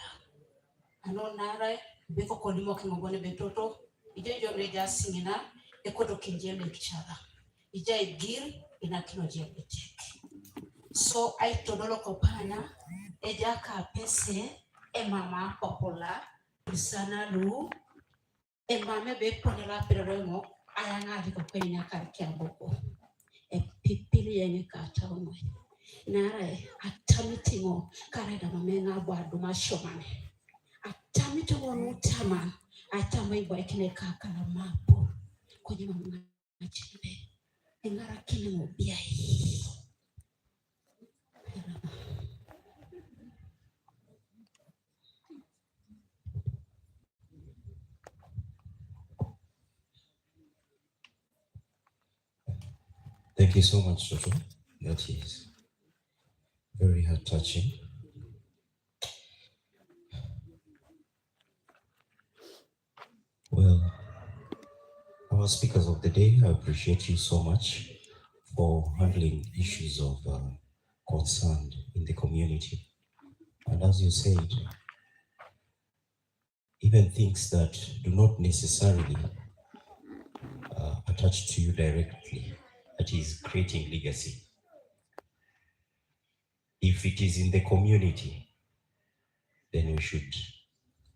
Ano nare. Beko kolimo kingobone betoto. Ije jo reja singina. Ekoto kinjele kichara. Ija igir inakino jebetek. So I todolo kopana eja ka pese e mama popola pisana lu e mama be ponela peremo ayanga diko kwenya karkia boko e pipili yenye kataono nare atamitingo kareda mamenga bwadu mashomane atamitingo nutama atama ibo ekine kakala mapo kwenye mama chile engara kile mobiai. Thank you so much, Jojo. That is very heart touching. Well, our speakers of the day, I appreciate you so much for handling issues of concern in the community. And as you said, even things that do not necessarily attach to you directly, that is creating legacy. If it is in the community, then we should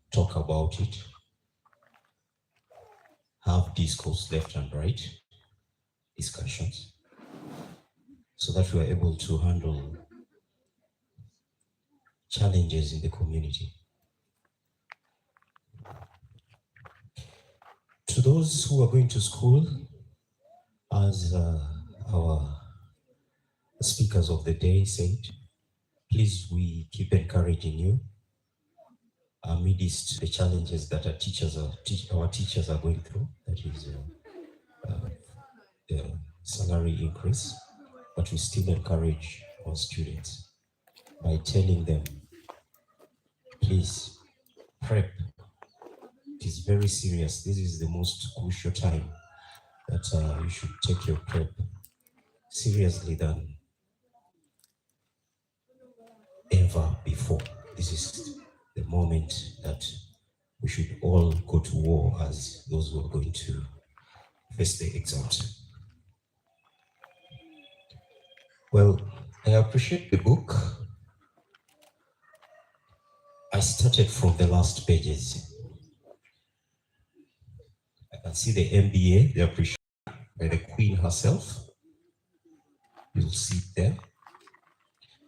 talk about it, have discourse left and right, discussions, so that we are able to handle challenges in the community. To those who are going to school, as our speakers of the day said, please, we keep encouraging you amidst the challenges that our teachers are going through. That is the salary increase, but we still encourage our students by telling them, please prep. It is very serious. This is the most crucial time that you should take your prep seriously than ever before. This is the moment that we should all go to war as those who are going to face the exams. Well, I appreciate the book. I started from the last pages. I can see the MBA, the appreciation by the Queen herself. You'll see it there.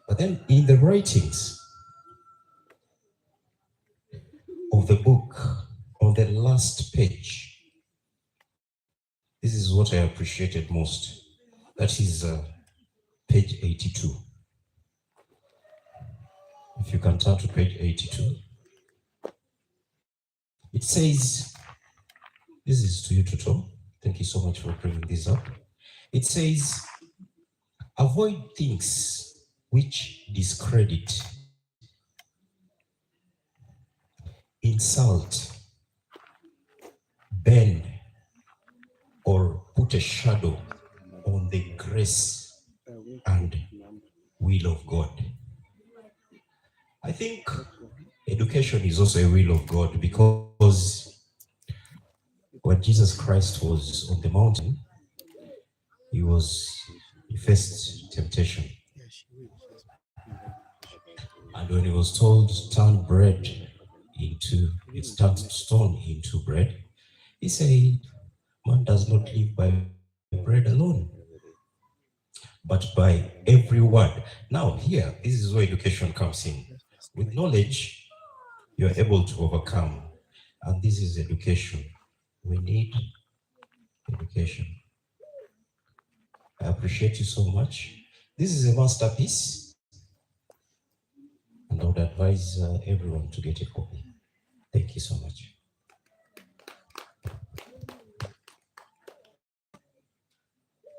But then in the writings of the book, on the last page, this is what I appreciated most. That is page 82. If you can turn to page 82. It says, this is to you, Toto. Thank you so much for bringing this up. It says, avoid things which discredit, insult, bend, or put a shadow on the grace and will of God. I think education is also a will of God, because when Jesus Christ was on the mountain, he faced temptation. And when he was told to turn stone into bread, he said, man does not live by bread alone, but by every word. Now here, this is where education comes in. With knowledge, you're able to overcome. And this is education. We need education. I appreciate you so much. This is a masterpiece, and I would advise everyone to get a copy. Thank you so much.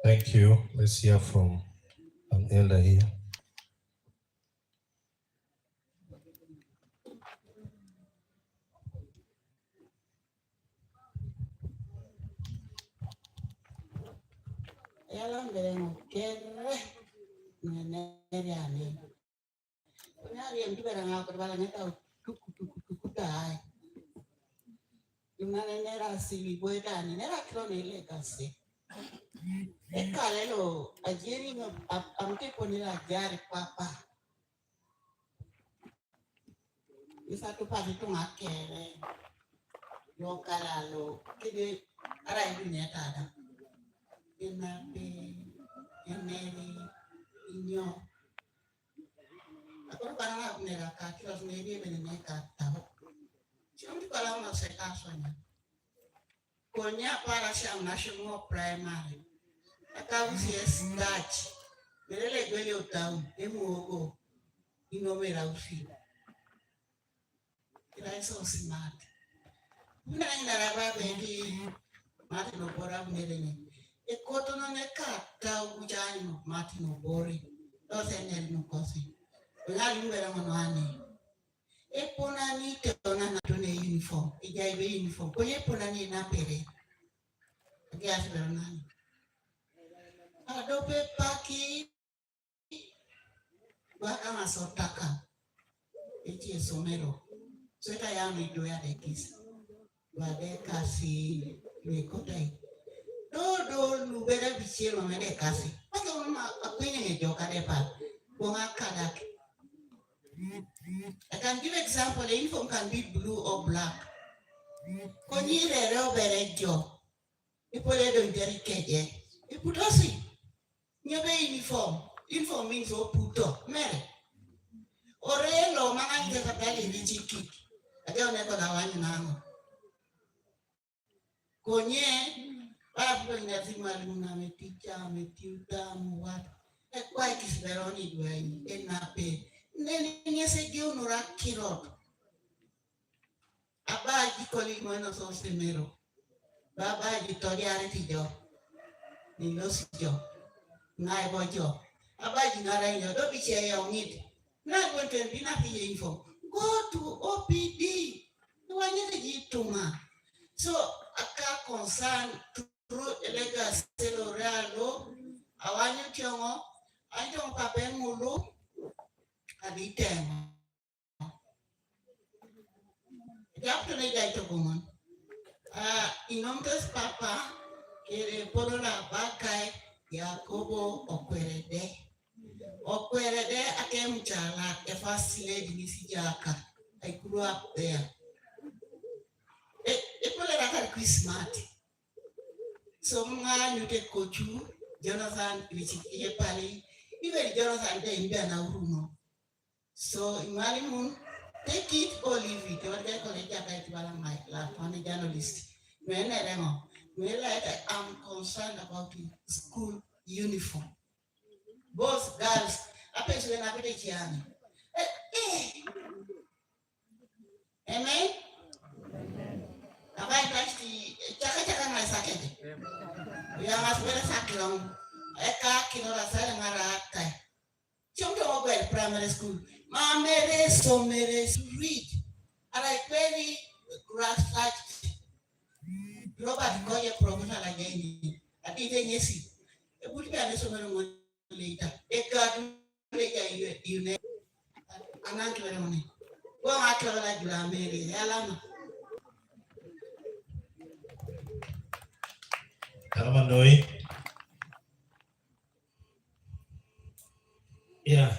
Thank you. Let's hear from an elder here. Yala mbele kere Eria ni. Unyari mtu bera ngako bala ngeta tuku tai. Imana nera sili boita ni nera kilo ni ile kasi. Ekalelo ajeri no amke ponila jari papa. Isa tu pati tu ngakere. Yo kalalo kide ara dunia tada. Inape eneri inyo. Aku karena nera kaki harus neri meneka tahu. Cuma tu kalau mau sekasunya. Konya para siang nasional primary. Atau CS Dutch. Mereka gue tahu emuogo inomera usi. Kira so smart. Muna inaraba bendi mati no bora mnerene. E koto no neka tahu ujani no mati no bori. Dose neri no kosi. Ngali mbera mwanani. E ponani te tona na tone uniform. Ijaibe uniform. Konye ponani na pere. Agi beronani. Adobe paki. Baka masotaka. Eti esomero. Sweta yangu idoya dekisi. Bade kasi mekotai. Dodo lubera bichiro mede kasi. Pake mama akwenye ngejoka depa. Bonga kadak. I can give example. The uniform can be blue or black. Konyi rero bere jo. Ipole do interi keje. Iputosi. Nyobe uniform. Uniform means oputo. Mere. Orelo manga nge kabali rijiki. Aja oneko na wanyu nango. Konye babu inazima luna meticha metiuta muwatu. Ekwa ikisiberoni duenyi. Enape. Nene nyese geo nura kirot. Aba jikoli mweno so semero. Baba jitori areti jo. Nilosi jo. Naibo jo. Aba jinara inyo. Dobi che yongit. Na gwente bina fiye info. Go to OPD. Nwanyete jituma. So, aka concern through elega seloralo. Awanyu kiongo. Anjo pape Engulu. Aditemo. Captain Eja woman. Inomtes papa. Kere polola bakai. Yakobo okwerede. Okwerede ake mchala. Efasile dinisi jaka. I grew up there. Epolera kari smart. So mga nyute kochu. Jonathan wichiki pali. Even Jonathan de imbe na uruno. So imalimun take it or leave it. What they call it jaka itibala my life on a journalist. I'm concerned about the school uniform. Both girls, especially na pete chiani. Amen. Abai pasti chaka na sakete. Ya masbere sakilong. Eka kinora sala ngara. Children go to primary school. Mamere somere read. And I very grass Robert Goya professor again. I didn't yes. It would be a somewhere later. A garden later you know. An uncle money. Go out like Glamere. Alama. Kalamanoi. Yeah.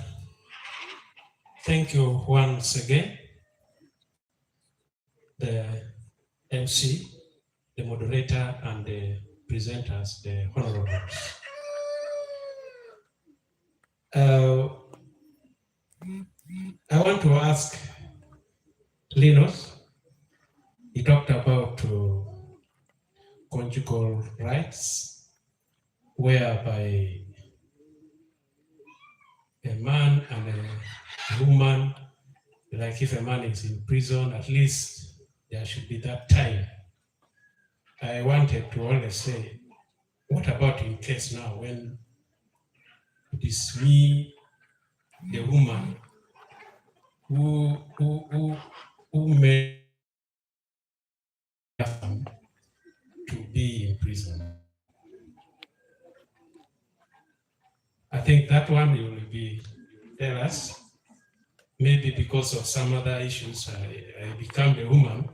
Thank you once again. The MC, the moderator, and the presenters, the honorables. I want to ask Linus. He talked about conjugal rights, whereby a man and a woman, like if a man is in prison, at least there should be that time. I wanted to always say, what about in case now when it is me, the woman, who made to be in prison? I think that one you will be tell us. Maybe because of some other issues, I become the woman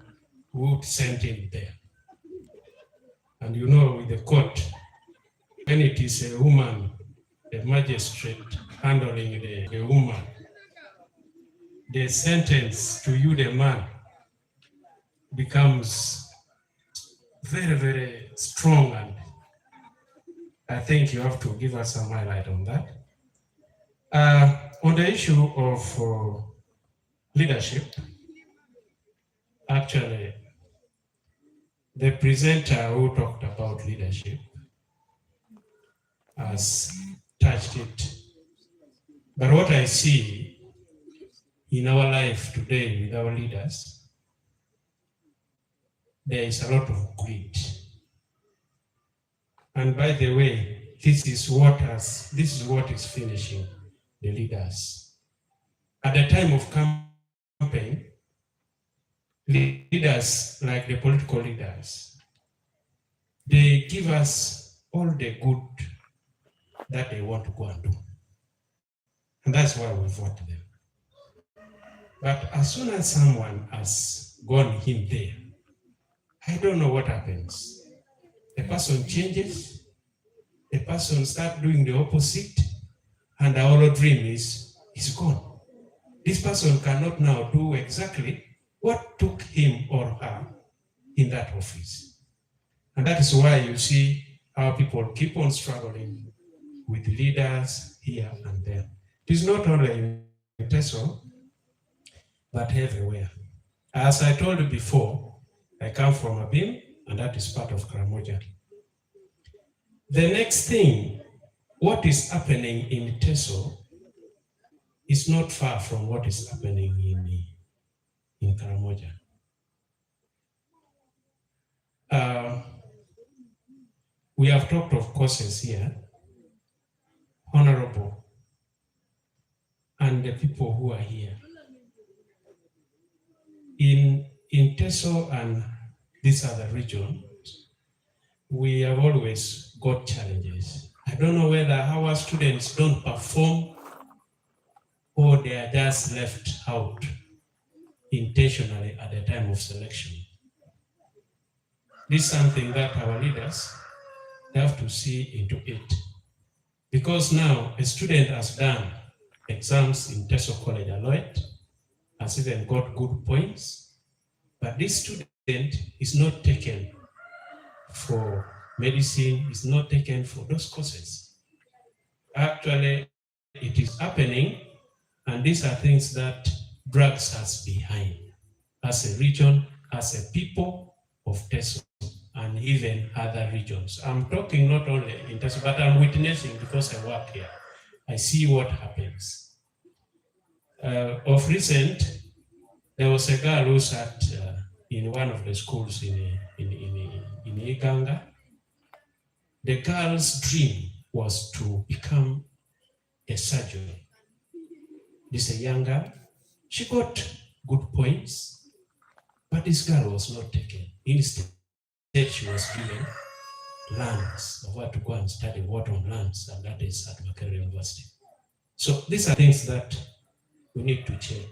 who sent him there. And you know, with the court, when it is a woman, the magistrate handling the woman, the sentence to you, the man, becomes very, very strong. And I think you have to give us some highlight on that. On the issue of leadership, actually, the presenter who talked about leadership has touched it. But what I see in our life today with our leaders, there is a lot of greed. And by the way, this is what is finishing the leaders. At the time of campaign, leaders like the political leaders, they give us all the good that they want to go and do. And that's why we vote them. But as soon as someone has gone in there, I don't know what happens. The person changes, the person starts doing the opposite, and our dream is gone. This person cannot now do exactly what took him or her in that office. And that is why you see how people keep on struggling with leaders here and there. It is not only in Teso, but everywhere. As I told you before, I come from Abim, and that is part of Karamoja. The next thing, what is happening in Teso is not far from what is happening in Karamoja. We have talked of causes here, honorable, and the people who are here. In Teso and these other regions, we have always got challenges. I don't know whether our students don't perform or they are just left out intentionally at the time of selection. This is something that our leaders have to see into it. Because now a student has done exams in Teso College Aloit, has even got good points, but this student is not taken for medicine, is not taken for those courses. Actually, it is happening, and these are things that drags us behind as a region, as a people of Teso, and even other regions. I'm talking not only in Teso, but I'm witnessing because I work here. I see what happens. Of recent, there was a girl who sat in one of the schools in Iganga. The girl's dream was to become a surgeon. This is a young girl. She got good points, but this girl was not taken. Instead, she was given lands of what to go and study what on lands, and that is at Makerere University. So these are things that we need to check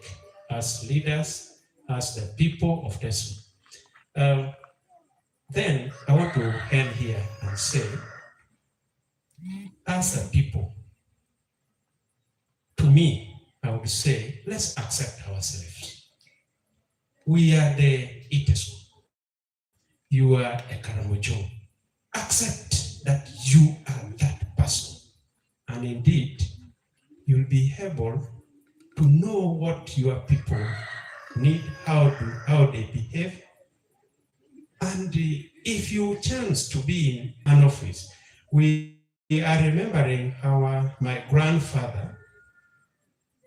as leaders, as the people of Teso. Then I want to end here and say, as a people, to me, I would say, let's accept ourselves. We are the Iteso. You are a Karamojo. Accept that you are that person. And indeed, you'll be able to know what your people need, how they behave. And if you chance to be in an office, we are remembering my grandfather,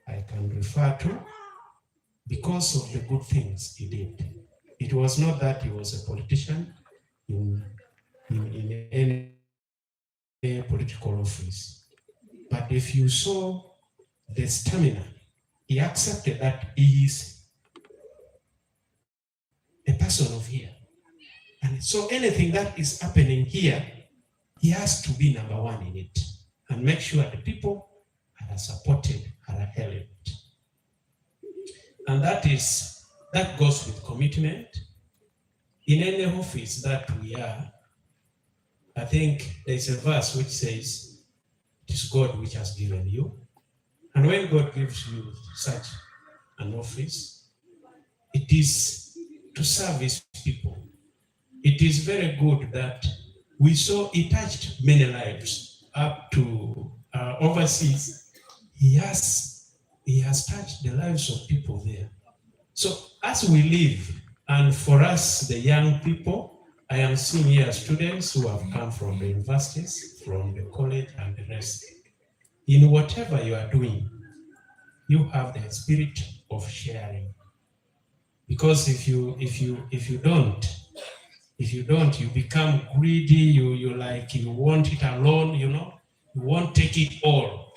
I can refer to, because of the good things he did. It was not that he was a politician in any if you saw the stamina, he accepted that he is a person of here. And so anything that is happening here, he has to be number one in it and make sure the people are supported, are helped. And that goes with commitment. In any office that we are, I think there's a verse which says, it is God which has given you. And when God gives you such an office, it is to serve his people. It is very good that we saw he touched many lives up to overseas. He has touched the lives of people there. So as we live, and for us, the young people, I am seeing here students who have come from the universities, from the college and the rest. In whatever you are doing, you have the spirit of sharing. Because if you don't, you become greedy, you want it alone, you won't take it all.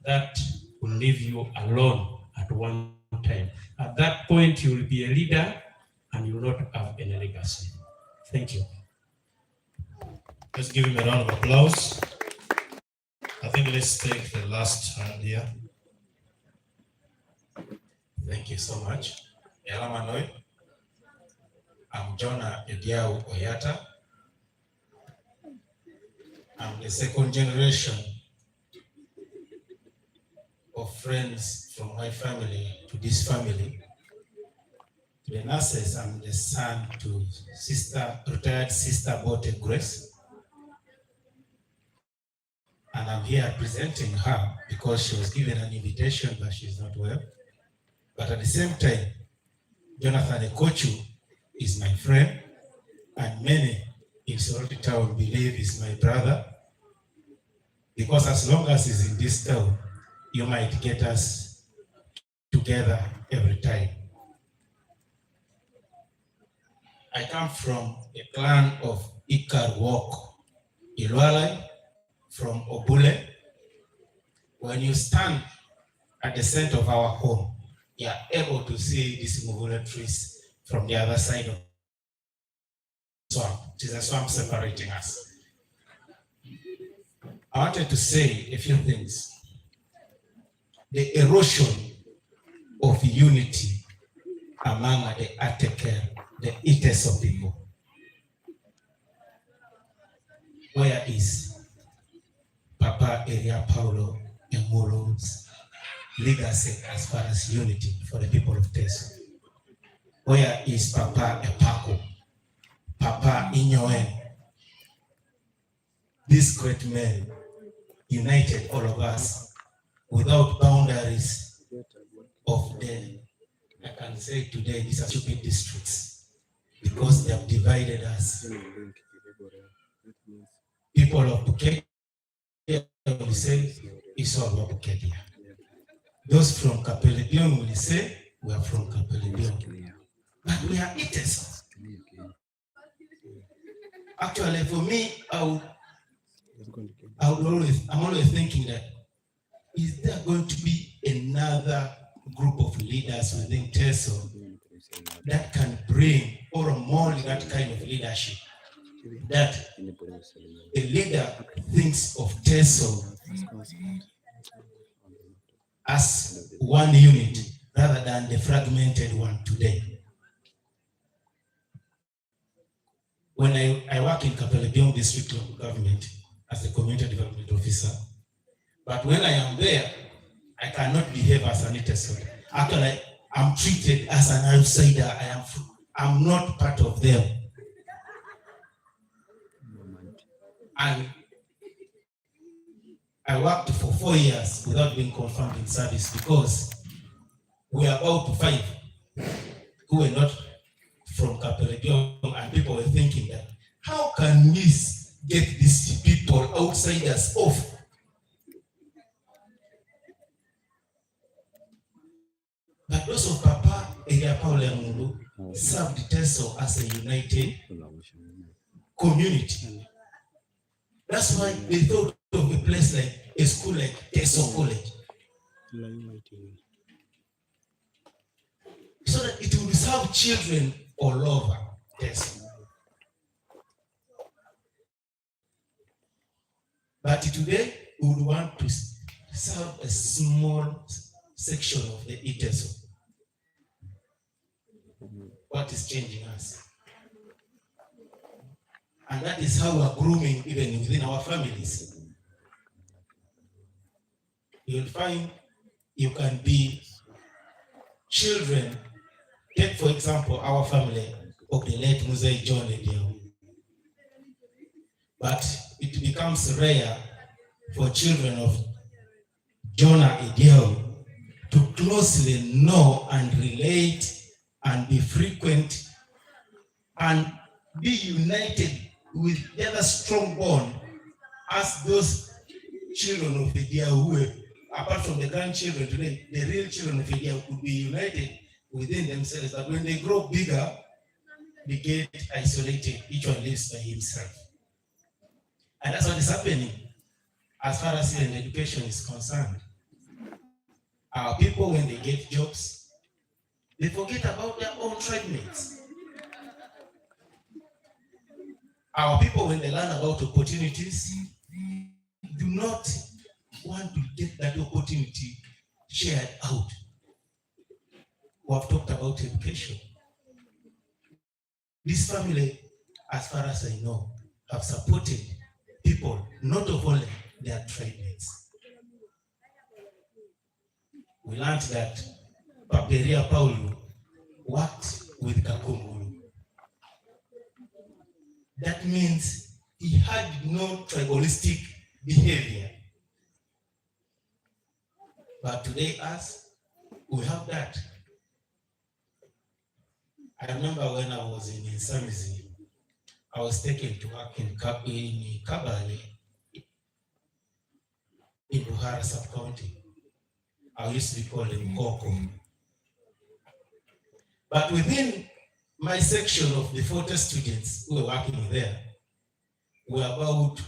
That will leave you alone at one time. At that point, you will be a leader and you will not have any legacy. Thank you. Let's give him a round of applause. I think let's take the last hand here. Thank you so much. Yalamanoi. I'm Jonah Ediau Oyata. I'm the second generation of friends from my family to this family. To the nurses, I'm the son to retired sister Bote Grace. And I'm here presenting her because she was given an invitation, but she's not well. But at the same time, Jonathan Ekochu is my friend, and many in Sorority Town believe he's my brother, because as long as he's in this town, you might get us together every time. I come from a clan of Ikar Wok, Ilwalai, from Obule. When you stand at the center of our home, you are able to see these Mugule trees from the other side of the swamp. It is a swamp separating us. I wanted to say a few things. The erosion of unity among the Ateke, the eaters of people. Where is Papa Eria Paulo Engulu's legacy as far as unity for the people of Teso? Where is Papa Epako, Papa Inyoen? These great men united all of us without boundaries of the, I can say today, these are stupid districts, because they have divided us. People of Buketia will say, it's all about Buketia. Those from Kapelibion will say, we are from Kapelibion. But we are eaters. Actually, for me, I'm always thinking that, is there going to be another group of leaders within Teso that can bring or mold that kind of leadership? That the leader thinks of Teso as one unit rather than the fragmented one today. When I work in Kapelibion District of Government as a community development officer, but when I am there, I cannot behave as an Teso. Actually, I'm treated as an outsider. I'm not part of them. And I worked for 4 years without being confirmed in service because we are about to 5 who were not from Kapelibion, and people were thinking that, how can we get these people outsiders off? But those of Papa Eria Paulo Engulu served Teso as a united community. That's why they thought of a place like a school like Teso College, so that it will serve children all over Teso. But today, we would want to serve a small section of the Teso. What is changing us? And that is how we're grooming even within our families. You'll find you can be children. Take, for example, our family of the late Muzei John Edio. But it becomes rare for children of Jonah Edio to closely know and relate and be frequent and be united with the other strong bond as those children of Edia who were, apart from the grandchildren today, the real children of Edia could be united within themselves, that when they grow bigger, they get isolated, each one lives by himself. And that's what is happening as far as education is concerned. Our people, when they get jobs, they forget about their own tribe mates. Our people, when they learn about opportunities, do not want to get that opportunity shared out. We have talked about education. This family, as far as I know, have supported people, not of only their tribe mates. We learned that Eria Paulo worked with Engulu. That means he had no tribalistic behavior. But today, us, we have that. I remember when I was in Samizi, I was taken to work in Kabale, in Buhara sub-county. I used to be called Mkoko. But within my section of the 40 students who were working there, we were about,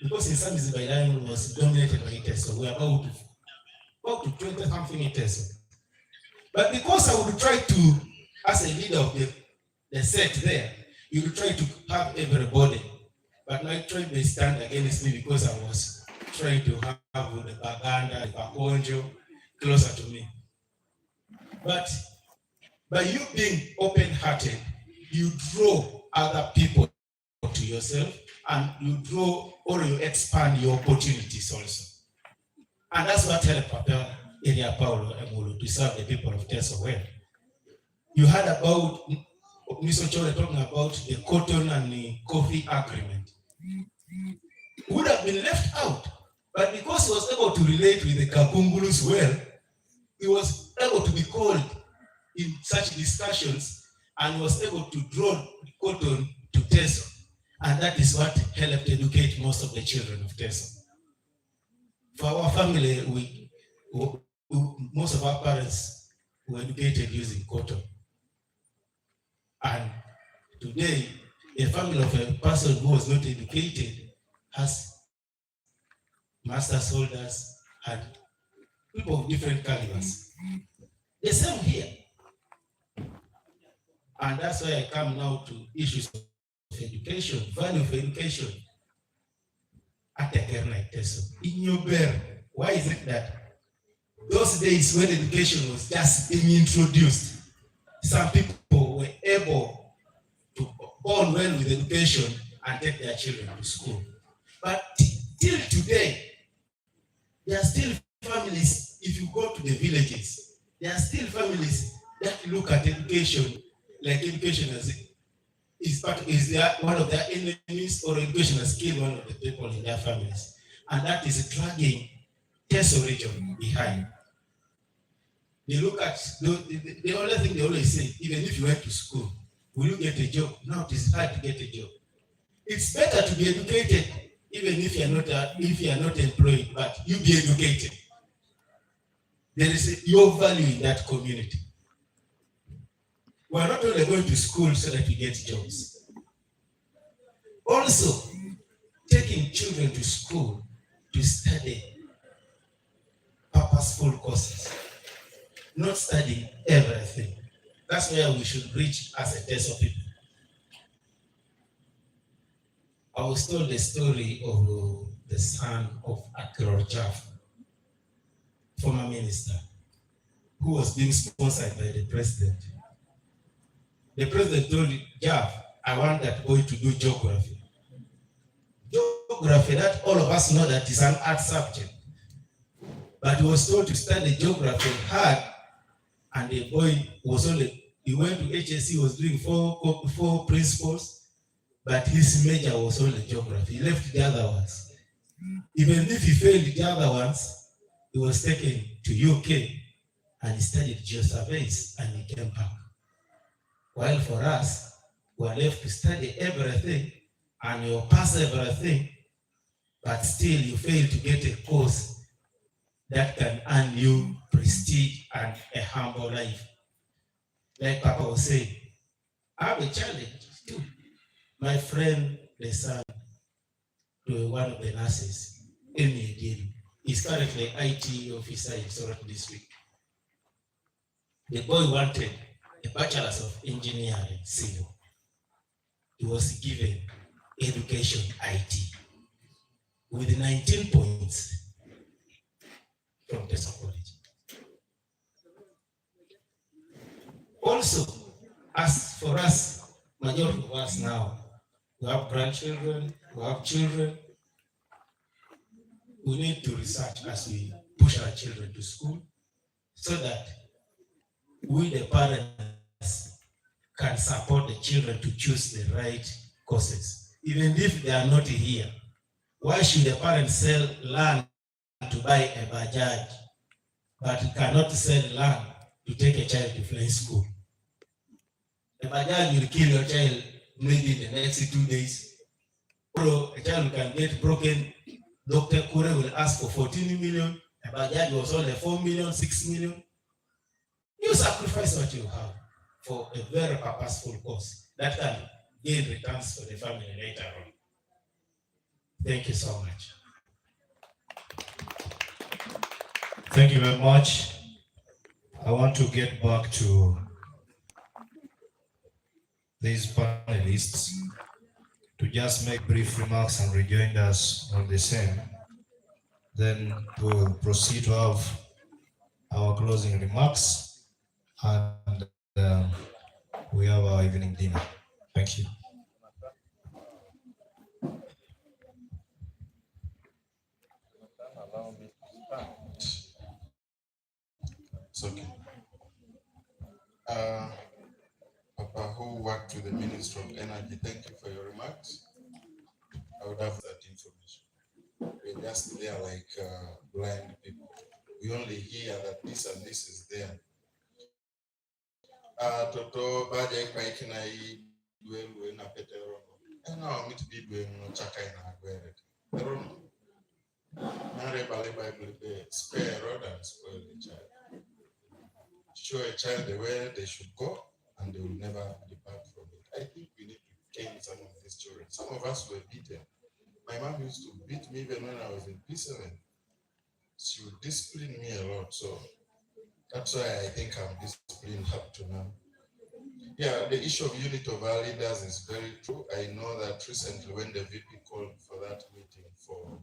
because in Samizi by then was dominated by Iteso, we were about to 20-something Iteso. But because I would try to, as a leader of the set there, you would try to have everybody. But my tribe may stand against me because I was trying to have the Baganda, the Bakonjo closer to me. But by you being open-hearted, you draw other people to yourself, and you draw or you expand your opportunities also. And that's what helped Eria Paulo Engulu to serve the people of Teso well. You heard about Mr. Chole talking about the cotton and the coffee agreement. Would have been left out, but because he was able to relate with the Kakungulus well, he was able to be called in such discussions and was able to draw cotton to Teso. And that is what helped educate most of the children of Teso. For our family, most of our parents were educated using cotton. And today, a family of a person who was not educated has master's holders and people of different calibers. The same here. And that's why I come now to issues of education, value of education. At a girl like Teso. In your bear, why is it that those days when education was just being introduced, some people were able to bond well with education and take their children to school. But till today, there are still families, if you go to the villages, there are still families that look at education like education as one of their enemies, or education has killed one of the people in their families. And that is dragging Teso region behind. They look at, the only thing they always say, even if you went to school, will you get a job? Now it is hard to get a job. It's better to be educated, even if you are not employed, but you be educated. There is your value in that community. We are not only going to school so that we get jobs. Also, taking children to school to study purposeful courses, not studying everything. That's where we should reach as a test of people. I was told the story of the son of Akiror Jaff, former minister, who was being sponsored by the president. The president told Jaff, I want that boy to do geography. Geography, that all of us know that is an art subject. But he was told to study geography hard, and the boy was only, he went to HSC, was doing four principles, but his major was only geography. He left the other ones. Even if he failed the other ones, he was taken to UK and he studied geosurveys and he came back. While for us, we are left to study everything and you pass everything, but still you fail to get a course that can earn you prestige and a humble life. Like Papa was saying, I have a challenge too. My friend, the son to one of the nurses, Eria, is currently IT officer in Sorot district. The boy wanted a bachelor's of engineering civil. He was given education IT with 19 points from the college. Also, as for us, majority of us now, we have grandchildren, we have children. We need to research as we push our children to school so that we, the parents, can support the children to choose the right courses. Even if they are not here, why should the parents sell land to buy a Bajaj, but cannot sell land to take a child to flying school? The Bajaj will kill your child maybe in the next 2 days. Or a child can get broken. Dr. Kure will ask for 14 million. A Bajaj was only 4 million, 6 million. You sacrifice what you have for a very purposeful cause that can gain returns for the family later on. Thank you so much. Thank you very much. I want to get back to these panelists to just make brief remarks and rejoin us on the same. Then we'll proceed to have our closing remarks and we have our evening dinner. Thank you. It's okay. Papa, who worked with the Ministry of Energy, thank you for your remarks. I would have that information. We're just there like blind people. We only hear that this and this is there. Toto baje kwa ikina we na petero. And now me to be doing no chaka na gwere. Pero Nare Bible spare rod and spoil the child. Show a child the way they should go and they will never depart from it. I think we need to cane some of these children. Some of us were beaten. My mom used to beat me even when I was in P7. She would discipline me a lot. So that's why I think I'm disciplined up to now. Yeah, the issue of unity of our leaders is very true. I know that recently when the VP called for that meeting for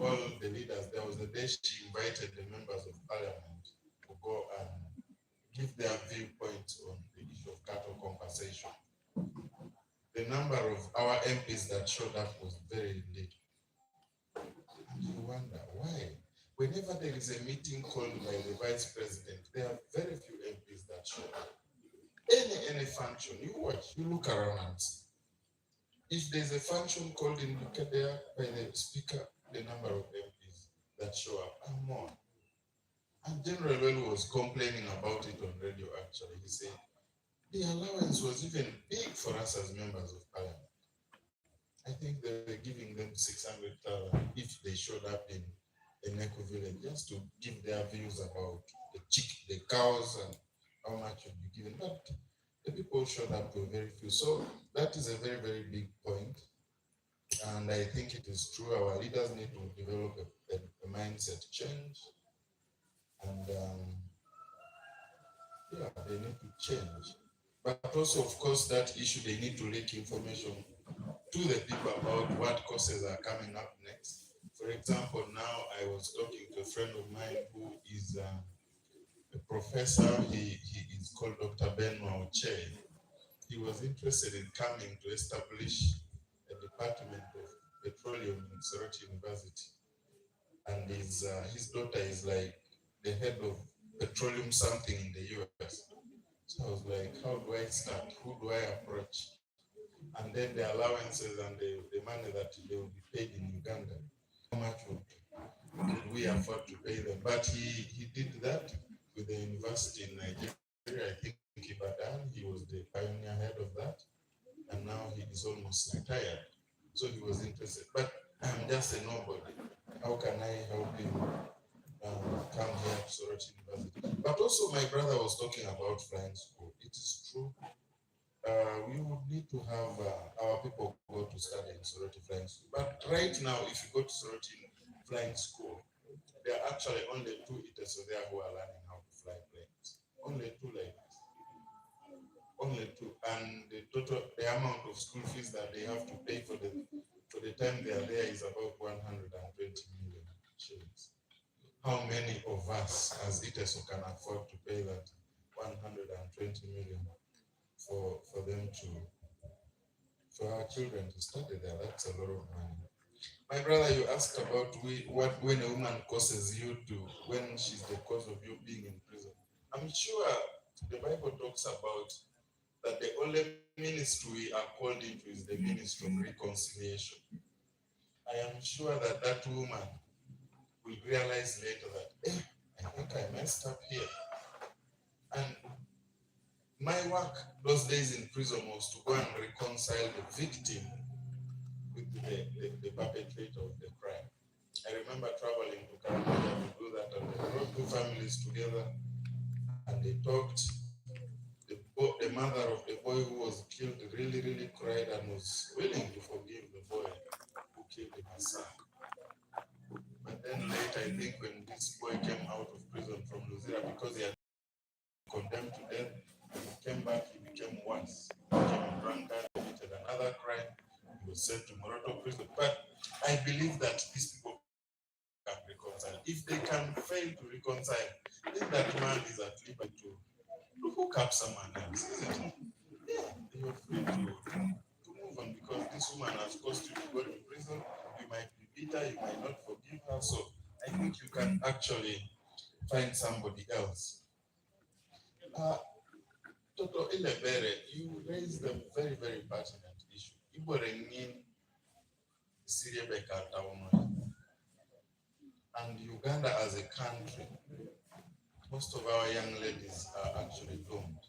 all the leaders, there was a day she invited the members of parliament to go and give their viewpoint on the issue of cattle compensation. The number of our MPs that showed up was very little. And you wonder why? Whenever there is a meeting called by the vice president, there are very few MPs that show up. Any function, you watch, you look around and see. If there's a function called in there by the speaker, the number of MPs that show up are more. And General Well was complaining about it on radio actually. He said, the allowance was even big for us as members of parliament. I think they were giving them 600,000 if they showed up in Eneco village just to give their views about the cows and how much would be given. But the people showed up were very few. So that is a very, very big point. And I think it is true. Our leaders need to develop a mindset change. And yeah, they need to change. But also, of course, that issue, they need to leak information to the people about what courses are coming up next. For example, now I was talking to a friend of mine who is a professor. He is called Dr. Benoit Oche. He was interested in coming to establish a department of petroleum in Soroti University. And his daughter is like the head of petroleum something in the US. So I was like, how do I start? Who do I approach? And then the allowances and the money that they will be paid in Uganda, how much could we afford to pay them? But he did that with the university in Nigeria. I think Ibadan, he was the pioneer head of that. And now he is almost retired. So he was interested. But I'm just a nobody. How can I help him come here to Soroti University? But also my brother was talking about flying school. It is true. We would need to have our people go to study in Soroti Flying School. But right now, if you go to Soroti Flying School, there are actually only 2 ITESO there who are learning how to fly planes. Only 2 like this. Only 2. And the amount of school fees that they have to pay for the time they are there is about 120 million shillings. How many of us as ITESO can afford to pay that 120 million for them for our children to study there? That's a lot of money. My brother, you asked about when a woman causes you to, when she's the cause of you being in prison. I'm sure the Bible talks about that the only ministry we are called into is the ministry of reconciliation. I am sure that that woman will realize later that, I think I messed up here. And my work those days in prison was to go and reconcile the victim with the perpetrator of the crime. I remember traveling to California to do that, and they brought 2 families together and they talked. The mother of the boy who was killed really, really cried and was willing to forgive the boy who killed her son. But then later, I think when this boy came out of prison from Luzira, because he had been condemned to death, when he came back, he became worse. He became a drunkard, committed another crime. He was sent to Moroto prison. But I believe that these people can reconcile. If they can fail to reconcile, then that man is at liberty to hook up someone else, isn't it? Yeah, you're free to move on, because this woman has caused you to go to prison. You might be bitter, you might not forgive her. So I think you can actually find somebody else. Toto Ilebere, you raised a very, very pertinent issue. And Uganda as a country, most of our young ladies are actually doomed.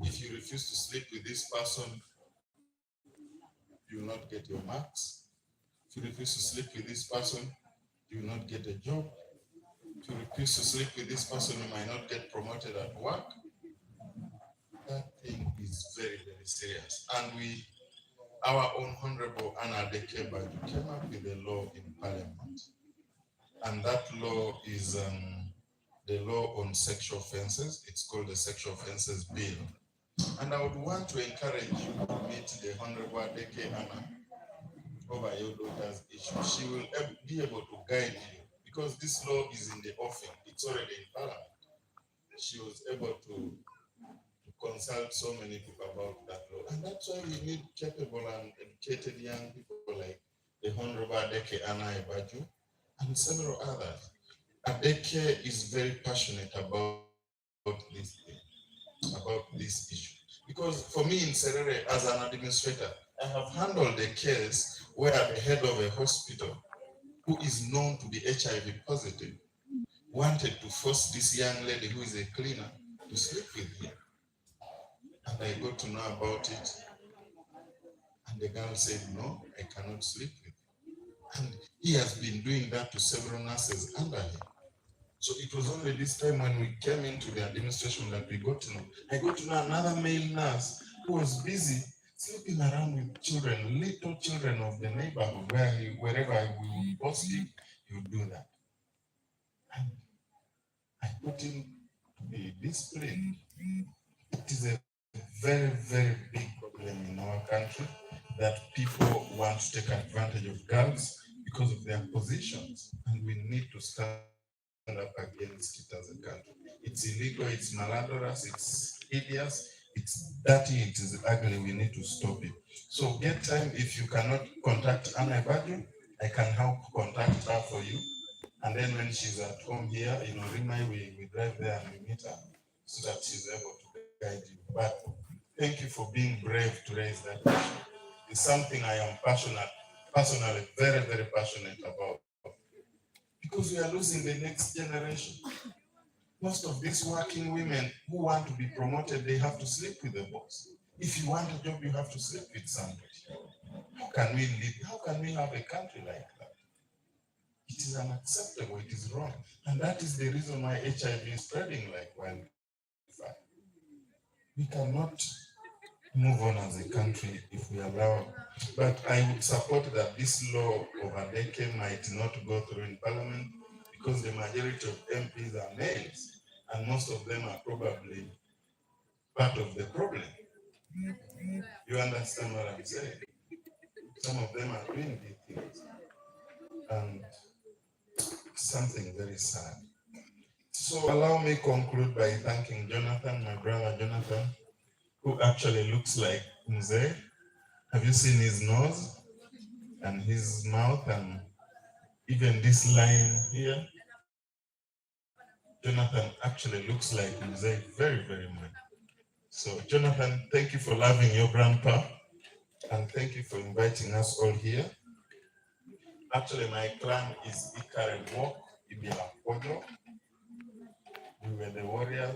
If you refuse to sleep with this person, you will not get your marks. If you refuse to sleep with this person, you will not get a job. If you refuse to sleep with this person, you might not get promoted at work. That thing is very, very serious. And our own Honorable Anna Dekebaju came up with a law in Parliament. And that law is the law on sexual offences. It's called the Sexual Offences Bill. And I would want to encourage you to meet the Honorable Adeke Anna over your daughter's issue. She will be able to guide you, because this law is in the offing. It's already in Parliament. She was able to consult so many people about that law. And that's why we need capable and educated young people like the Honorable Adeke Anna Ebaju and several others. Adeke is very passionate about this thing, about this issue. Because for me in Serere, as an administrator, I have handled a case where the head of a hospital, who is known to be HIV positive, wanted to force this young lady who is a cleaner to sleep with him. And I got to know about it. And the girl said, no, I cannot sleep with you. And he has been doing that to several nurses under him. So it was only this time when we came into the administration that we got to know. I got to know another male nurse who was busy sleeping around with children, little children of the neighborhood, wherever we would post him, he would do that. And I put him to be disciplined. It is a very, very big problem in our country that people want to take advantage of girls because of their positions, and we need to stand up against it as a country. It's illegal, it's malodorous, it's hideous, it's dirty, it is ugly. We need to stop it. So get time. If you cannot contact Anna Badu, I can help contact her for you. And then when she's at home here, you know, Rimai, we drive there and we meet her so that she's able to guide you. But thank you for being brave to raise that issue. It's something I am personally very, very passionate about. Because we are losing the next generation. Most of these working women who want to be promoted, they have to sleep with the boss. If you want a job, you have to sleep with somebody. How can we live? How can we have a country like that? It is unacceptable. It is wrong. And that is the reason why HIV is spreading like wildfire. We cannot move on as a country if we allow. But I would support that this law over a decade might not go through in Parliament because the majority of MPs are males and most of them are probably part of the problem. You understand what I'm saying? Some of them are doing these things. And something very sad. So allow me conclude by thanking Jonathan, my brother Jonathan, who actually looks like Mzee. Have you seen his nose and his mouth and even this line here? Jonathan actually looks like Mzee very, very much. So Jonathan, thank you for loving your grandpa and thank you for inviting us all here. Actually, my clan is Ikare Walk, Ibila Kojo. We were the warriors.